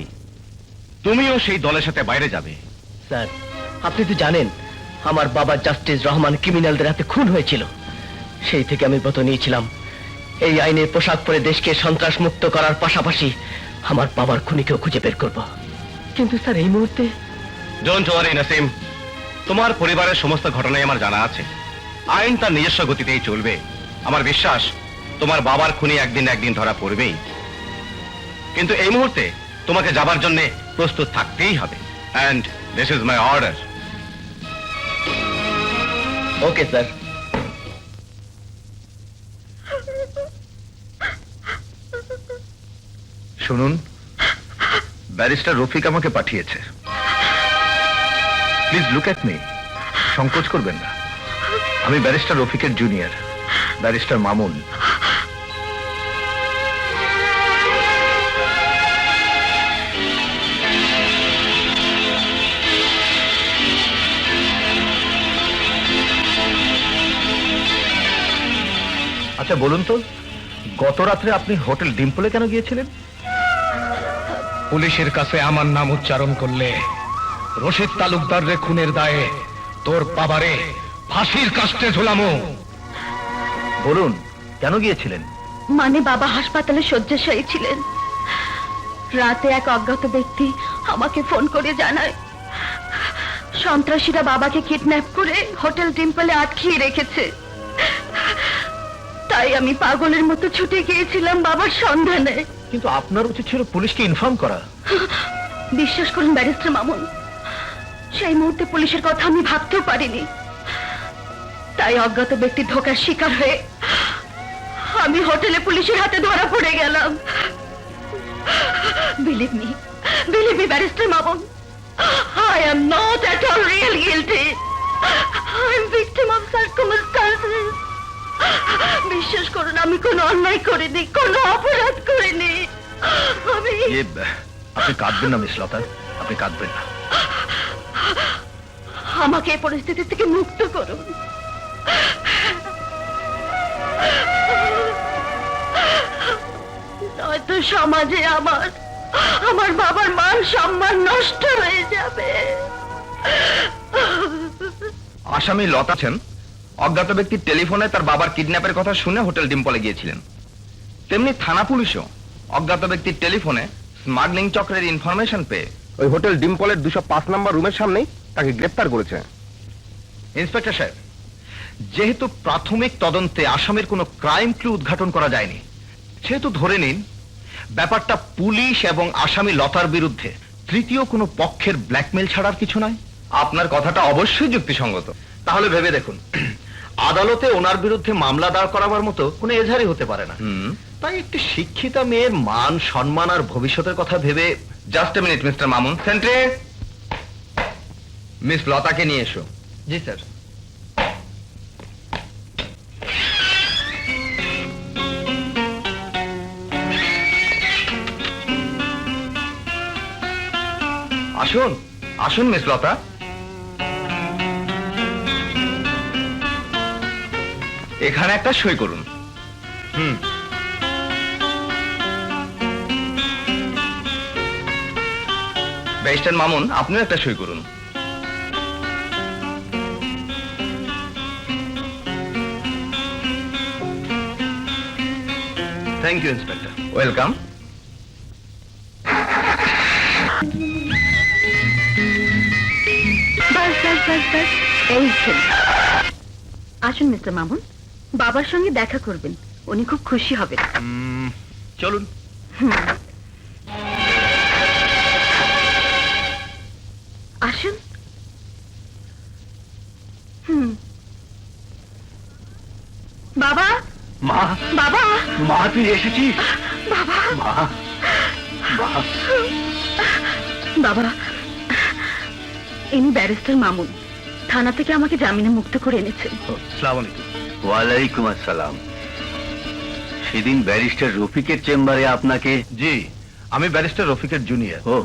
C: তুমিও সেই দলের সাথে বাইরে যাবে।
E: স্যার, আপনি তো জানেন আমার বাবা জাস্টিস রহমান ক্রিমিনালদের হাতে খুন হয়েছিল। সেই থেকে আমি ব্রত নিয়েছিলাম এই আইনের পোশাক পরে দেশকে সন্ত্রাস মুক্ত করার পাশাপাশি আমার বাবার খুনিকেও খুঁজে বের করব। কিন্তু স্যার, এই মুহূর্তে
C: ডোন্ট ওয়ারি নাসিম, তোমার পরিবারের সমস্ত ঘটনাই আমার জানা আছে। আইন তার নিজস্ব গতিতেই চলবে। আমার বিশ্বাস তোমার বাবার খুনি একদিন একদিন ধরা পড়বেই। কিন্তু এই মুহূর্তে তোমাকে যাবার জন্য প্রস্তুত থাকতেই হবে। And this is my order.
E: Okay sir.
A: শুনুন, ব্যারিস্টার রফিক আমাকে পাঠিয়েছে। Please look at me. সংকোচ করবেন না, আমি ব্যারিস্টার রফিকের জুনিয়র, ব্যারিস্টার মামুন। আচ্ছা বলুন তো, গত রাত্রে আপনি হোটেল ডিম্পলে কেন গিয়েছিলেন? পুলিশের কাছে আমার নাম উচ্চারণ করলে রশিদ তালুকদার রে খুনের দায়ে তোর বাবারে ফাঁসির কাস্টে ঝুলামো। বলুন কেন গিয়েছিলেন?
D: মানে বাবা হাসপাতালে শয্যাশায়ী ছিলেন। রাতে এক অজ্ঞাত ব্যক্তি আমাকে ফোন করে জানায় সন্ত্রাসীরা বাবাকে কিডন্যাপ করে হোটেল টেম্পলে আটকিয়ে রেখেছে। তাই আমি পাগলের মতো ছুটে গিয়েছিলাম বাবার সন্ধানে।
A: কিন্তু আপনার উচিত ছিল পুলিশকে ইনফর্ম করা।
D: বিশ্বাস করুন ব্যারিস্টার মামুন, সেই মুহূর্তে পুলিশের কথা আমি ভাবতেও পারিনি। তাই অজ্ঞাত ব্যক্তির ধোঁকার শিকার হয়ে আমি হোটেলে পুলিশের হাতে ধরা পড়ে গেলাম। Believe me barrister Mamun, I am not at all real guilty. I am victim of circumstances. বিশ্বাস করুন আমি কোনো অন্যায় করিনি, কোনো অপরাধ করিনি। আমি
A: আপনি কাঁদবেন না মিস লতা, আপনি কাঁদবেন না।
D: আমাকে এই পরিস্থিতি থেকে মুক্ত করুন। নয়তো সমাজে আমার বাবার মান সম্মান নষ্ট হয়ে যাবে।
C: আসামি লতা আছেন, অজ্ঞাত ব্যক্তির টেলিফোনে তার বাবার কিডন্যাপের কথা শুনে হোটেল ডিম্পলে গিয়েছিলেন। তেমনি থানা পুলিশও অজ্ঞাত ব্যক্তির টেলিফোনে স্মাগলিং চক্রের ইনফরমেশন পেয়ে ওই হোটেল ডিম্পলের 205 নম্বর রুমের সামনেই তাকে গ্রেফতার করেছে।
A: ইন্সপেক্টর সাহেব, যেহেতু প্রাথমিক তদন্তে আসামির কোনো ক্রাইম ক্লু উদ্ঘাটন করা যায়নি, সেহেতু ধরে নিন ব্যাপারটা পুলিশ এবং আসামি লতার বিরুদ্ধে তৃতীয় কোনো পক্ষের ব্ল্যাকমেল ছাড়ার কিছু নয়।
C: আপনার কথাটা অবশ্যই যুক্তিসঙ্গত।
A: তাহলে ভেবে দেখুন, আদালতে ওনার বিরুদ্ধে মামলা দাঁড় করাবার মতো কোনো এজাহারই হতে পারে না। তাই একটি শিক্ষিতা মেয়ের মান সম্মান আর ভবিষ্যতের কথা ভেবে।
C: Just a minute mister Mamun. Sentry, miss লতাকে নিয়ে এসো।
A: জি স্যার।
C: আসুন আসুন মিস লতা। এখানে একটা সই করুন। ব্যারিস্টার মামুন, আপনিও একটা সই করুন।
A: Thank you inspector.
C: ওয়েলকাম।
D: বাস, এই ছেলে। আসুন মিস্টার মামুন, বাবার সঙ্গে দেখা করবেন, উনি খুব খুশি হবেন।
A: চলুন।
D: আসুন। বাবা,
A: মা,
D: বাবা,
A: মা তুই এসেছিস?
D: বাবা,
A: মা, মা।
D: বাবা, ইনি ব্যারিস্টার মামুন, থানা থেকে আমাকে জামিনে মুক্ত করে এনেছেন।
A: আসসালামু আলাইকুম।
G: ওয়ালাইকুম আসসালাম। সেদিন ব্যারিস্টার রফিকের চেম্বারে আপনাকে?
A: জি, আমি ব্যারিস্টার রফিকের জুনিয়র।
G: ও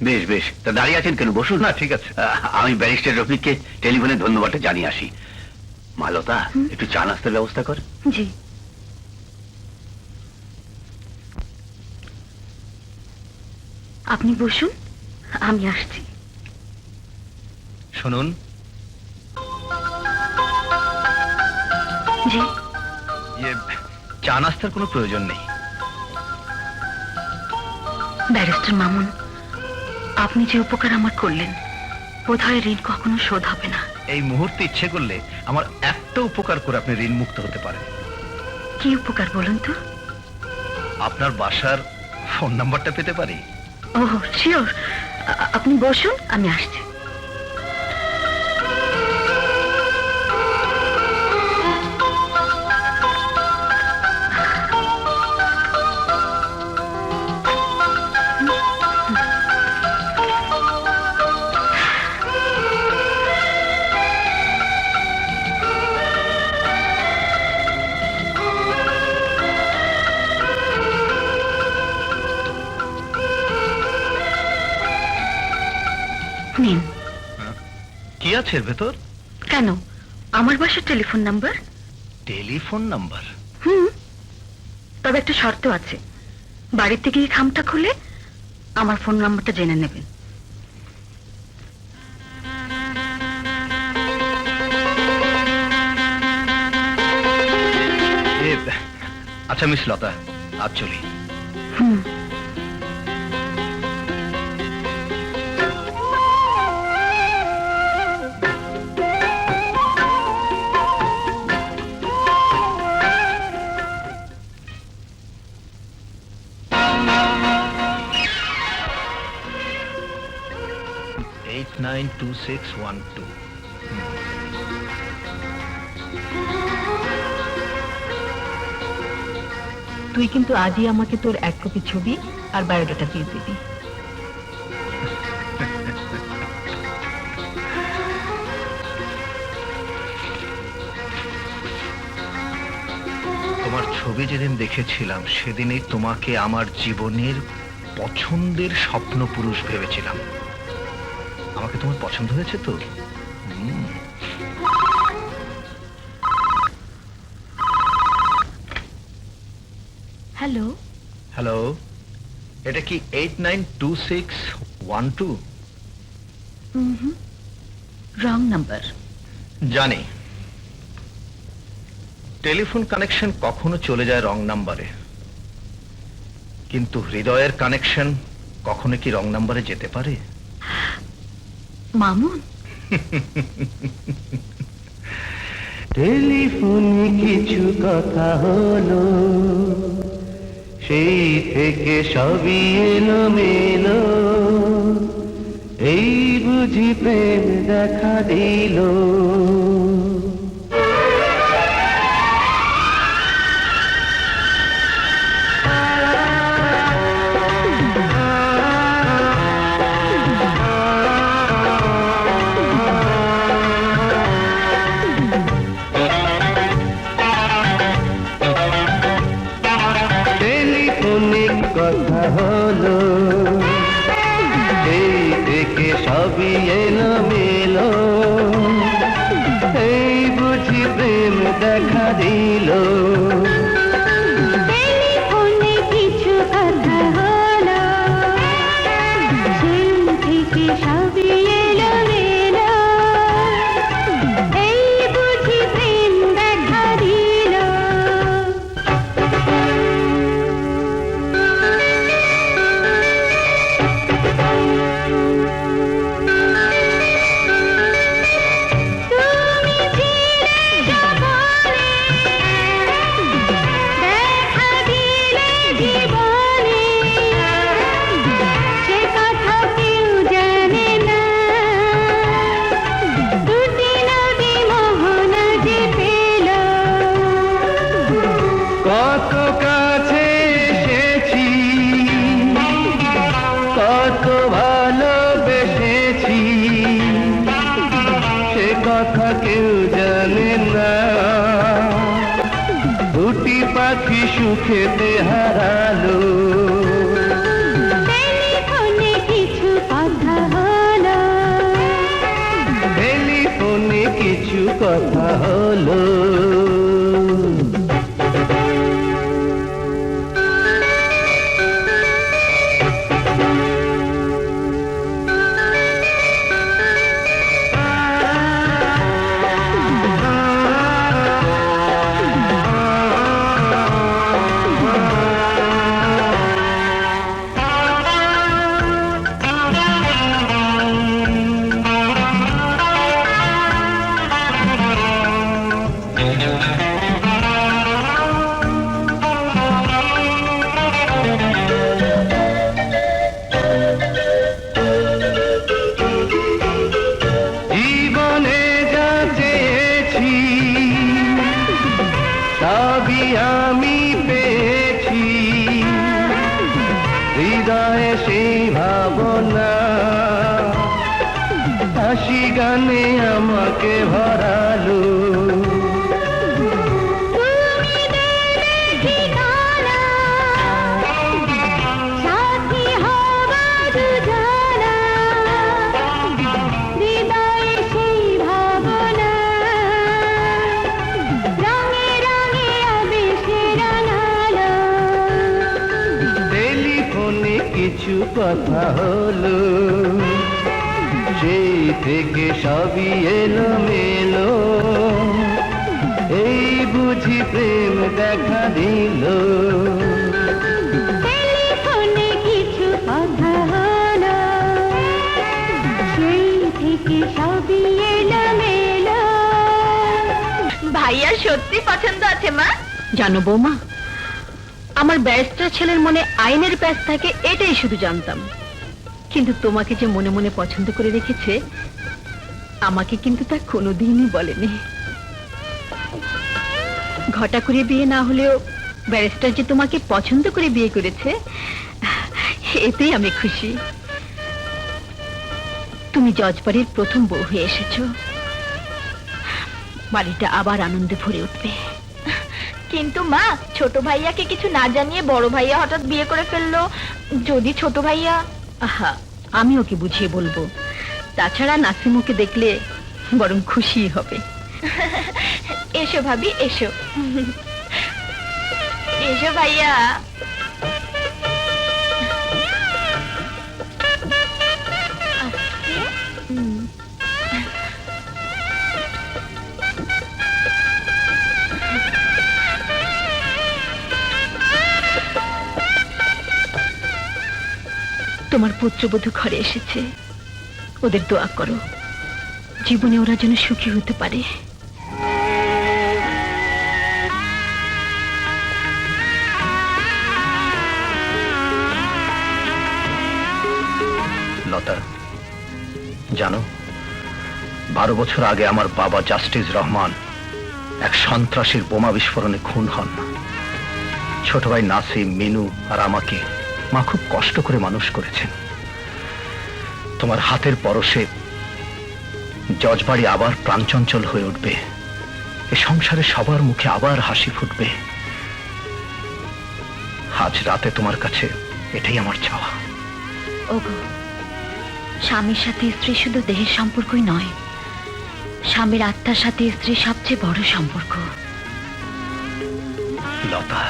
G: বেশ বেশ, তা দাঁড়িয়ে আছেন কেন? বসুন।
A: না, ঠিক আছে।
G: আমি ব্যারিস্টার রফিককে টেলিফোনে ধন্যবাদটা জানিয়ে আসি। মালতা, একটু চা নাস্তার ব্যবস্থা কর।
D: জি। আপনি বসুন, আমি আসছি।
A: শুনুন,
D: জি।
A: চা নাস্তার কোনো প্রয়োজন নেই।
D: ব্যারিস্টার মামুন, আপনি যে উপকার আমার করলেন, বোধহয় ঋণ কখনো শোধ হবে না।
A: এই মুহূর্তে ইচ্ছে করলে আমার একটা উপকার করে আপনি ঋণ মুক্ত হতে পারেন।
D: কি উপকার বলুন তো?
A: আপনার বাসার ফোন নাম্বারটা পেতে পারি?
D: ওহ শিওর, আপনি বসুন, আমি আসছি।
A: আছে এর ভেতর?
D: কেন, আমার বাসার টেলিফোন নাম্বার।
A: Telephone number?
D: তবে একটা শর্ত আছে, বাড়ির থেকে এই খামটা খুলে আমার ফোন নাম্বারটা জেনে নেবেন।
A: আচ্ছা মিস লতা, আজ চলি। এইট 92612।
D: তুই কিন্তু আজই আমাকে তোর 1 কপি ছবি আর বায়োডাটা দিয়ে দিবি।
A: তোমার ছবি যেদিন দেখেছিলাম সেদিনই তোমাকে আমার জীবনের পছন্দের স্বপ্ন পুরুষ ভেবেছিলাম। আমাকে তোমার পছন্দ হয়েছে তো?
D: হ্যালো,
A: হ্যালো, এটা কি 892612?
D: Wrong number.
A: জানি, টেলিফোন কানেকশন কখনো চলে যায় রং নাম্বারে, কিন্তু হৃদয়ের কানেকশন কখনো কি রং নাম্বারে যেতে পারে?
D: মামুন,
E: টেলিফোনে কিছু কথা হলো, সেই থেকে সবই এলো মেলো, এই বুঝি প্রেম দেখা দিল। কথা হলো, এই থেকে সবই এলো মেলো, এই বুঝি প্রেম দেখা দিল।
D: টেলিফোনে কিছু কথা হলো, সেই থেকে সবই এলো মেলো, এই বুঝি প্রেম দেখা দিল।
E: কত কাছে এসেছি, কত ভালোবেসেছি, সে কথা কেউ জানে না, দুটি পাখি সুখেতে হারালো।
D: টেলিফোনে কিছু কথা হলো,
E: টেলিফোনে কিছু কথা হলো। জীবনে যা চেয়েছি সবই আমি পেয়েছি, হৃদয়ে সেই ভাবনা হাসি গানে আমাকে ভরালো।
D: সাথী হবা দুজনা, হৃদয়ে সেই
H: কিছু কথা হলো, সেই থেকে সবই এলো মেলো, এই বুঝি প্রেম দেখা দিল।
D: টেলিফোনে কিছু কথা হলো, সেই থেকে সবই এলোমেলো।
B: ভাইয়ার সত্যি পছন্দ আছে মা?
D: জানো বৌমা, আমার ব্যারিস্টার ছেলের মনে আইনের প্যাচ থাকে এটাই শুধু জানতাম, কিন্তু তোমাকে যে মনে মনে পছন্দ করে রেখেছে আমাকে কিন্তু তা কোনোদিনই বলেনি। ঘটা করে বিয়ে না হলেও ব্যারিস্টার যে তোমাকে পছন্দ করে বিয়ে করেছে এতেই আমি খুশি। তুমি জজবাড়ির প্রথম বউ হয়ে এসেছো, বাড়িটা আবার আনন্দে ভরে উঠবে।
B: কিন্তু মা, ছোট ভাইয়াকে কিছু না জানিয়ে বড় ভাইয়া হঠাৎ বিয়ে করে ফেললো, যদি ছোট ভাইয়া...
D: আহা, আমি ওকে বুঝিয়ে বলবো। তাছাড়া নাসিমুকে দেখলে বরং খুশি হবে।
B: এসো ভাবি, এসো। এসো ভাইয়া।
D: তোমার পুত্রবধূ ঘরে এসেছে, ওদের দোয়া করো, জীবনে ওরা যেন সুখী হতে পারে।
A: লতা, জানো 12 বছর আগে আমার বাবা জাস্টিস রহমান এক সন্ত্রাসীর বোমা বিস্ফোরণে খুন হন। ছোট ভাই নাসিম, মিনু আর আমাকে মা খুব কষ্ট করে মানুষ করেছেন। তোমার হাতের পরশে জজবাড়ি আবার প্রাণচঞ্চল হয়ে উঠবে, এ সংসারে সবার মুখে আবার হাসি ফুটবে। আজ রাতে তোমার কাছে এটাই আমার চাওয়া।
D: ওগো, স্বামীর সাথে স্ত্রী শুধু দেহের সম্পর্কই নয়, স্বামীর আত্মার সাথে স্ত্রীর সবচেয়ে বড় সম্পর্ক।
A: লতা,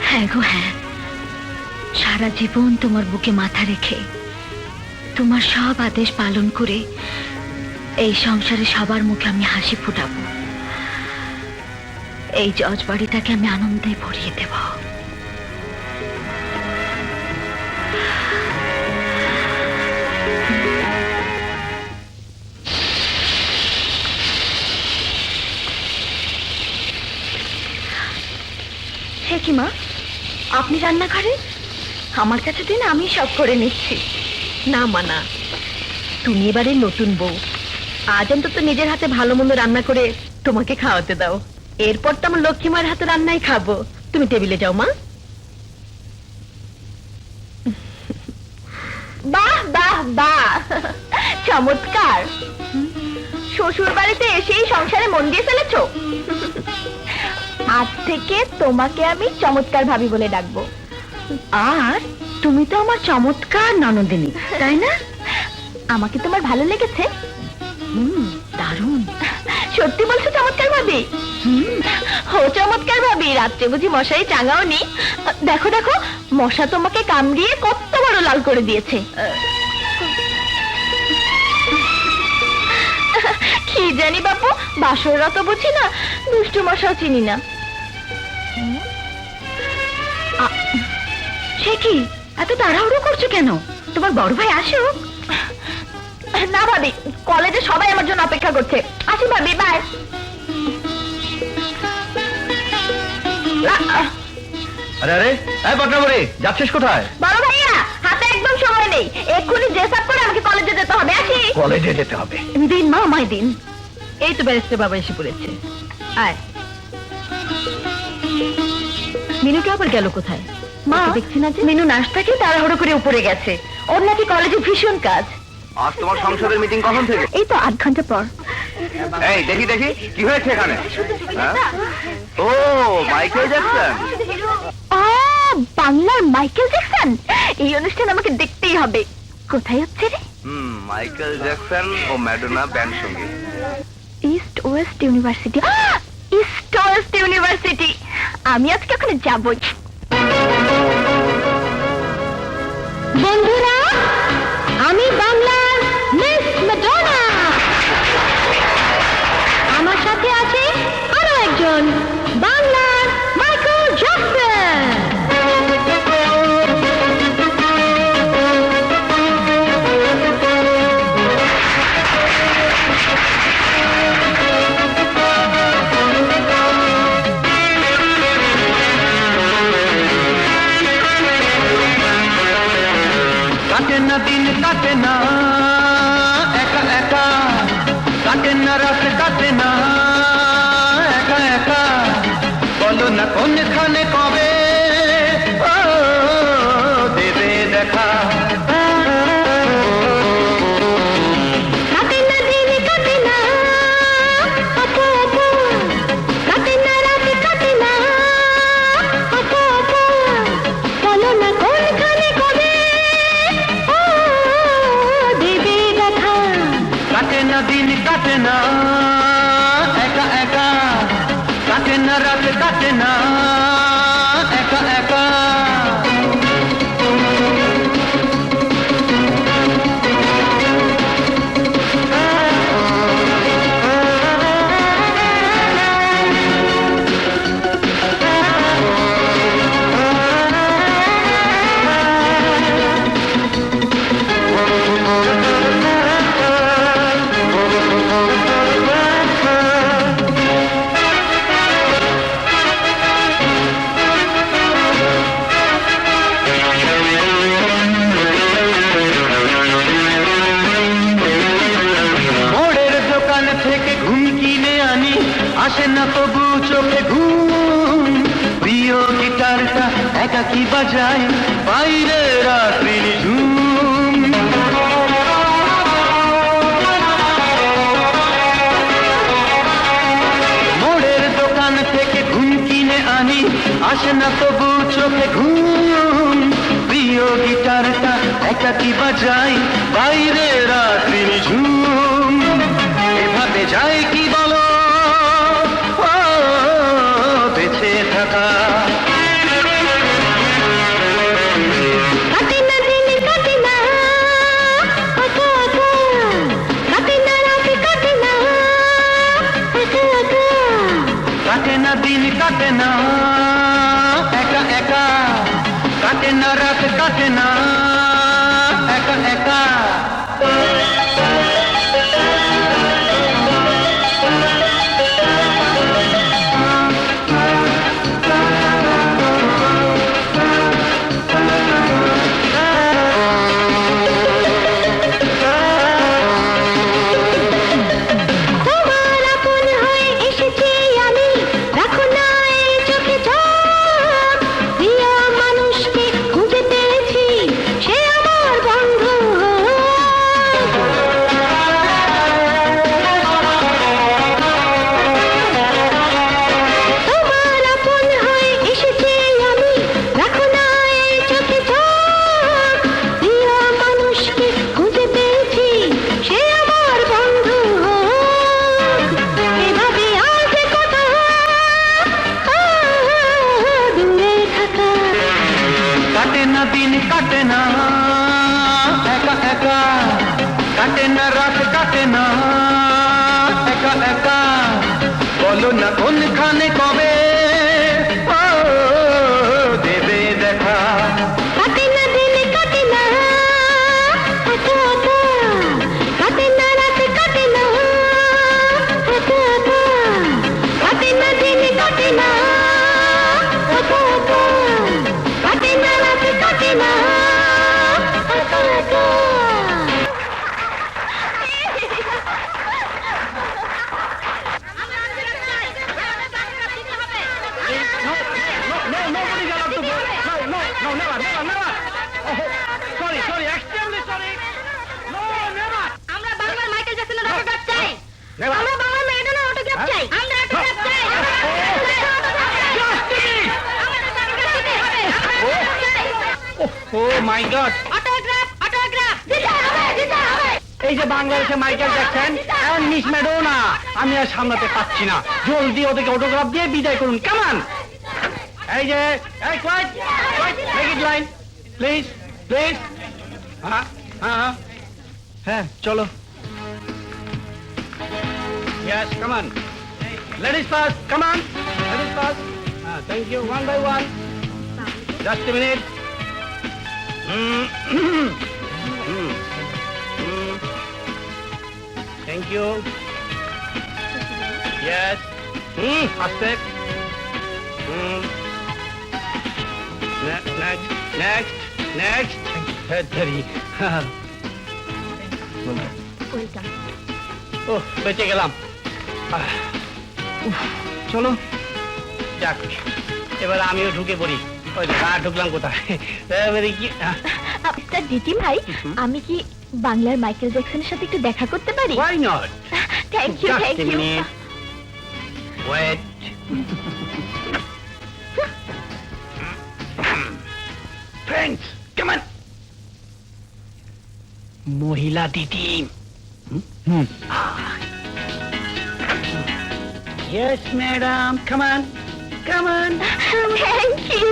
D: হ্যাঁ গো হ্যাঁ, সারা জীবন তোমার বুকে মাথা রেখে তোমার সব আদেশ পালন করে এই সংসারে সবার মুখে আমি হাসি ফুটাবো। এই জজবাড়িটাকে আমি আনন্দে ভরিয়ে দেব। হে কি মা, আপনি রান্নাঘরে? আমার কাছে দিন, আমি সব করে নিচ্ছি। না মা না, তুমি এবারে নতুন বউ, আজ অন্তত নিজের হাতে ভালো মন্দ রান্না করে তোমাকে খাওয়াতে দাও। এরপর তো আমার লক্ষ্মীমার হাতে রান্নাই খাবো। তুমি টেবিলে যাও মা।
B: বাহ বাহ বাহ, চমৎকার। শ্বশুর বাড়িতে এসেই সংসারে মন দিয়ে ফেলেছো। আজ থেকে তোমাকে আমি চমৎকার ভাবি বলে ডাকবো।
D: আর তুমি তো আমার চমৎকার ননদিনী, তাই না?
B: আমাকে তোমার ভালো লেগেছে?
D: দারুণ।
B: সত্যি বলছো চমৎকার ভাবি? ও চমৎকার ভাবি, রাত্রে বুঝি মশারি টাঙাও নি? দেখো দেখো, মশা তোমাকে কামড়িয়ে কত বড় লাল করে দিয়েছে। কি জানি বাপু, বাসররা তো বুঝি না, দুষ্টু মশাও চিনি না।
D: সে কি, এত তাড়াহুড়ো করছো কেন? তোমার বড় ভাই আসুক।
B: না ভাবি, কলেজে সবাই আমার জন্য অপেক্ষা করছে। আসি ভাবি, বাই।
A: আরে আরে, এই পটনাবরী, যাচ্ছিস কোথায়?
B: বড় ভাইয়া, হাতে একদম সময় নেই, এক্ষুনি ড্রেস আপ করে আমাকে কলেজে যেতে হবে। আসি।
A: কলেজে যেতে হবে?
D: দিন মা, আমায় দিন। এই তো ব্যারিস্টার বাবা এসে পড়েছে। আয়। মিনুকে আবার গেল কোথায়?
B: মা,
D: দেখছি না যে।
B: মিনু নাস্তাকে তাড়াহুড়ো করে উপরে গেছে, ওর নাকি কলেজে ভীষণ কাজ।
E: আজ তোমার সংসদের মিটিং কখন থেকে?
B: এই তো 8 ঘন্টা পর।
E: এই দেখি দেখি, কি হয়েছে এখানে? হ্যাঁ? ও মাইকেল জ্যাকসন।
B: বাংলার মাইকেল জ্যাকসন, এই অনুষ্ঠান আমাকে দেখতেই হবে। কোথায় হচ্ছে রে?
E: মাইকেল জ্যাকসন ও ম্যাডোনা ব্যান্ড সঙ্গীত।
B: East West university. East West university, আমি আজকে ওখানে যাবই। বন্ধুরা, আমি বাংলার মিস ম্যাডোনা। আমার সাথে আছে আরো একজন, বাংলার মাইকেল জ্যাকসন।
H: কাটে না দিন কাটে না একা একা, কাটে না রাত কাটে না একা একা, বলো না কোনখানে কবে ও দেবে দেখা।
B: কাটে না দিন কাটে না একা একা, কাটে না রাত কাটে না একা একা, বলো না কোনখানে কবে ও দেবে দেখা।
H: কাটে না দিন কাটে না একা একা, কাটে না রাত কাটে না একা একা। মোড়ের দোকান থেকে ঘুম কিনে আনি, আসে না তবু চোখে ঘুম, প্রিয় গিটারটা একাকি বাজায় বাইরে রাত্রি ঝুম। মোড়ের দোকান থেকে ঘুম কিনে আনি, আসে না তবু চোখে ঘুম, প্রিয় গিটারটা একাকি বাজায় বাইরে রাত্রি ঝুম। এভাবে যায় কি বলো ও বেঁচে থাকা।
B: কাটে না দিন কাটে না একা একা, কাটে না রাত কাটে না একা একা,
H: কাটে না দিন কাটে না একা একা, কাটে না রাত কাটে না একা একা।
B: তোমার আপন হয়ে এসেছি আমি, রাখো না এই চোখে চোখ, প্রিয় মানুষকে খুঁজে পেয়েছি, সে আমার বন্ধু। তোমার আপন হয়ে এসেছি আমি, রাখো না এই চোখে চোখ, প্রিয় মানুষকে খুঁজে পেয়েছি, সে আমার বন্ধু। এভাবে আজ কথা দূরে থাকা।
H: কাটে না দিন কাটে না একা একা, কাটে না রাত কাটে না একা একা, বলো না কোনখানে কবে ও দেবে দেখা।
B: কাটে না দিন কাটে না একা একা, কাটে না রাত কাটে না একা একা, কাটে না দিন কাটে না একা একা, কাটে না রাত কাটে না একা একা। আমরা বাংলার মাইকেল জ্যাকসনের অটোগ্রাফ চাই। আমরা বাংলার ম্যাডোনার অটোগ্রাফ চাই। আমরা অটোগ্রাফ চাই।
A: Oh my god,
B: autograph autograph দিতে হবে দিতে হবে।
A: এই যে বাংলাদেশে Michael Jackson and miss Madonna, আমি আর সামলাতে পারছি না, জলদি ওদেরকে অটোগ্রাফ দিয়ে বিদায় করুন। কামান, এই যে, এই quiet, make it line please please.
E: হ্যাঁ চলো Yes, come on. Ladies first, come on. Ladies first. Thank you, one by one. Just a minute. Thank you. Yes. Aste. Next. Thirty.
B: Welcome.
E: Oh, বেঁচে গেলাম। চলো যাক, এবার আমিও ঢুকে পড়ি। ওই ঢুকলাম কোথায়? এবারে কি
B: মিস্টার ডিটি ভাই, আমি কি বাংলার মাইকেল জ্যাকসনের সাথে একটু দেখা করতে পারি?
E: Why not?
B: Thank you,
E: Just
B: thank
E: a
B: you.
E: minute. Wait. Friends, come on. মহিলা দিদি। Yes, madam. Come on. Come on.
B: Thank you.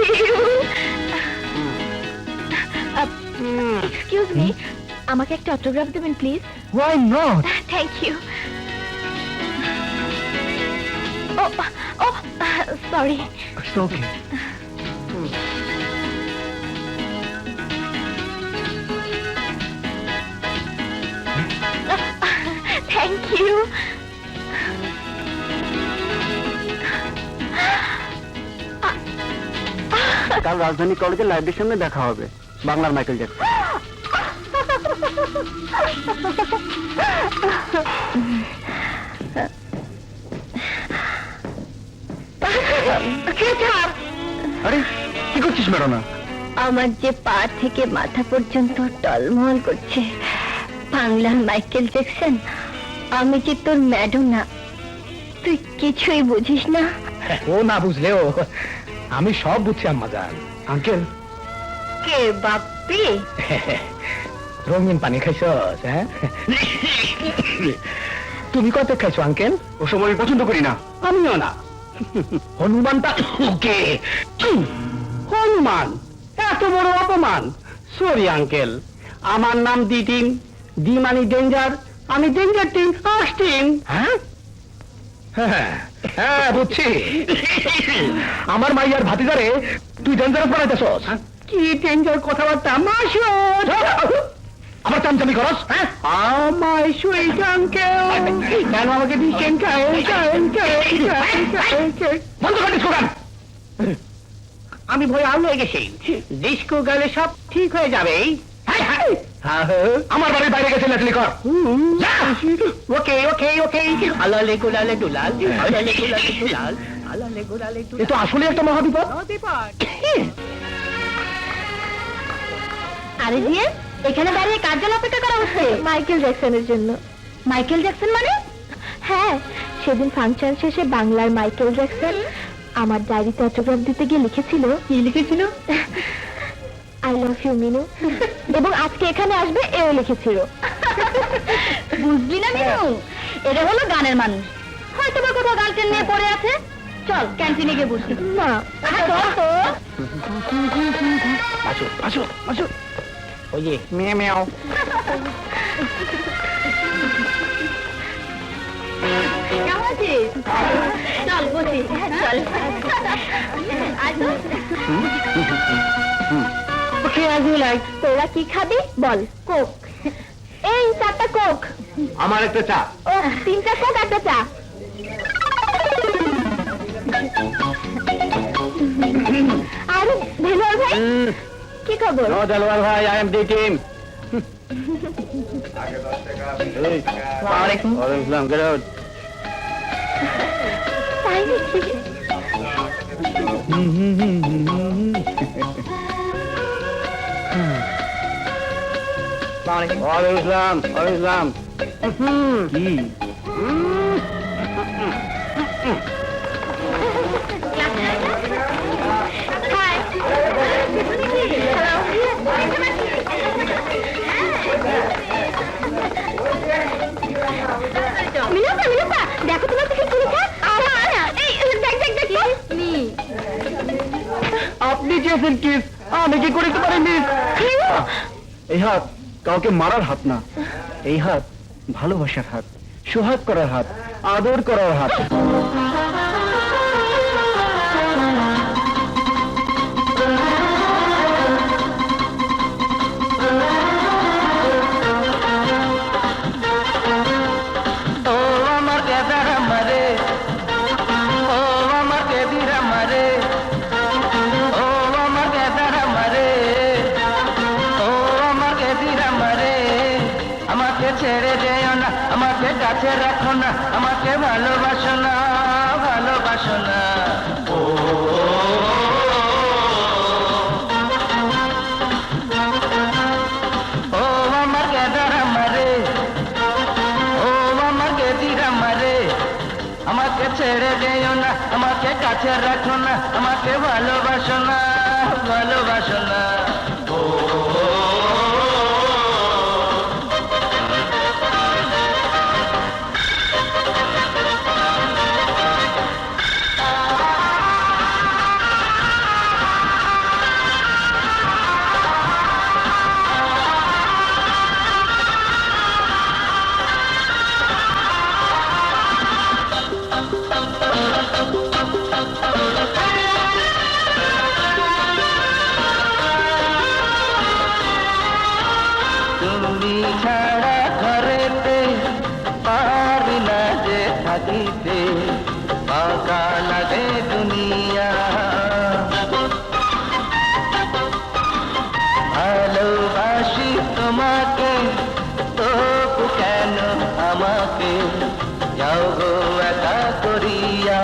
B: Excuse me, আমাকে একটা অটোগ্রাফ দেবেন please?
E: Why not?
B: Thank you. Oh sorry.
E: It's okay.
B: Thank you.
E: কাল রাজধানী কলেজের লাইব্রেরির সামনে দেখা হবে, বাংলার মাইকেল জ্যাকসন। আরে কি করছিস ম্যাডাম?
B: আমার যে পা থেকে মাথা পর্যন্ত টলমল করছে, বাংলার মাইকেল জ্যাকসন, আমি যে তোর ম্যাডোনা, তুই কিছুই বুঝিস না।
A: ও না বুঝলেও আমি সব বুঝছি আম্মা জান। আঙ্কেল,
B: কে বাপ্পি?
A: রঙিন পানি খাইছস? হ্যাঁ, তুমি কত খাইছো আঙ্কেল?
E: ও সময় আমি পছন্দ করি না।
A: আমিও না। হনুমানটা কে?
E: হনুমান? এত বড় অপমান! সরি আঙ্কেল, আমার নাম ডি টিম। ডি মানে ডেঞ্জার, আমি ডেঞ্জার টিম আস্টিন।
A: হ্যাঁ হ্যাঁ হ্যাঁ, বুঝছি। আমার মাইয়ার ভাতিজারে তুই ডেঞ্জারাস বানাইতেছস।
E: কি ডেঞ্জার কথাবার্তা! মাসুদ,
A: আমার চামচামি করস? হ্যাঁ,
E: আমায় সুইট আঙ্কেল, কেন আমাকে দিচ্ছেন?
A: বন্ধ করিস কোরআন।
E: আমি ভয় আলো হয়ে গেছি। ডিস্কো গেলে সব ঠিক হয়ে যাবে।
A: আমার বাড়ির বাইরে গেছে লেটলি কর।
E: ওকে ওকে ওকে। আলালে গুলালে দুলাল, আলালে গুলালে দুলাল, আলালে গুলালে
A: এ তো আসলে একটা মহাবিপদ।
B: আরে জিয়ে, এখানে দাঁড়িয়ে কার জন্য অপেক্ষা করা হচ্ছে? মাইকেল জ্যাকসনের জন্য। মাইকেল জ্যাকসন মানে? হ্যাঁ, সেদিন ফাংশন শেষে বাংলার মাইকেল জ্যাকসন আমার ডায়েরিতে অটোগ্রাফ দিতে গিয়ে লিখেছিল। কি লিখেছিল? I love you Minu. এবং আজকে এখানে আসবে এও লিখেছিল। বুঝলি না মিনু, এটা হলো গানের মানুষ। হয়তো বা কোথাও গার্লফ্রেন্ড নিয়ে পড়ে আছে। চল ক্যান্টিনে গিয়ে বসি। না,
A: আসো আসো আসো।
E: ওই যে মেয়ে মেয়াও।
B: কেমন আছিস? চল বসি। চল।
E: ওকে, আজ লাইক।
B: তোরা কি খাবি বল? কোক। এই 4টা কোক।
A: আমার একটা চা।
B: ও 3টা কোক, একটা চা। আর ভেলোর ভাই কি খবর?
E: নো দেলওয়ার ভাই, আই এম ডি টিম।
B: ওয়ালাইকুম।
E: ওয়ালাইকুম আসসালাম।
B: তাই নাকি?
E: ওয়ালাইকুম আসসালাম। কি?
B: হাই। মিনুতা, মিনুতা, দেখো তোমার থেকে পরীক্ষা। এই দেখ দেখ দেখ নি।
E: আপনি চেয়েছেন কিস, আমি কি করতে পারি মিস? এই হাত কাউকে মারার হাত না, এই হাত ভালোবাসার হাত, সোহাগ করার হাত, আদর করার হাত।
H: ও আমার গেদার আমারে, ও আমার গেদির আমারে, ও আমার গেদার আমারে, ও আমার গেদির আমারে, আমাকে ছেড়ে যেও না, আমাকে কাছে রাখো না, আমাকে ভালোবাসো না, ভালোবাসো না। ও আমার গেদার আমারে, ও আমার গেদির আমারে, আমাকে ছেড়ে যেও না, আমাকে কাছে রাখো না, আমাকে ভালোবাসো না, ভালোবাসো না। তুমি ছাড়া ঘরেতে পারি না যে থাকিতে, ফাঁকা লাগে দুনিয়া। ভালোবাসি তোমাকে, তবু কেন আমাকে যাও গো একা করিয়া।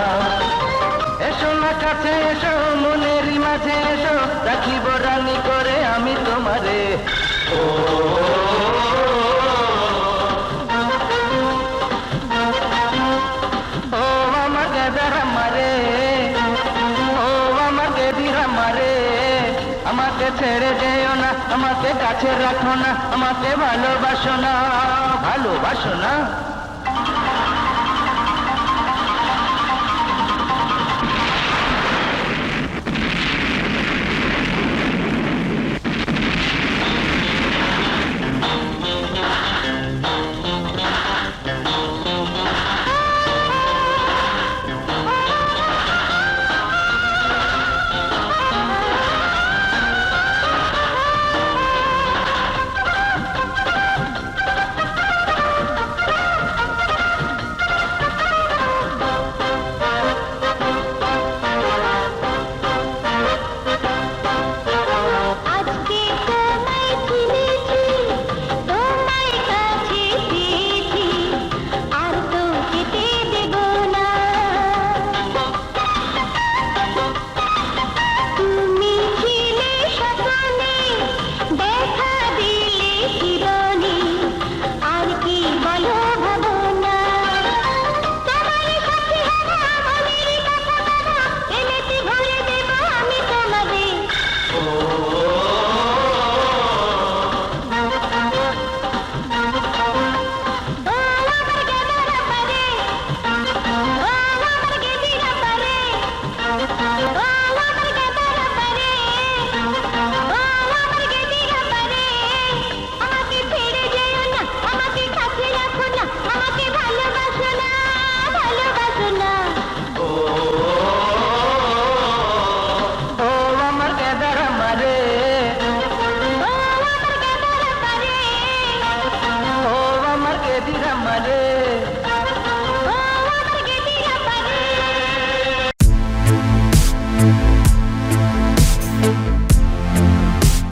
H: এসো না কাছে এসো, মনের মাঝে এসো, রাখিব রানী করে আমি তোমারে। ও আমার গেদার আমারে, ও আমার গেদির আমারে, আমাকে ছেড়ে যেও না, আমাকে কাছে রাখো না, আমাকে ভালোবাসো না, ভালোবাসো না।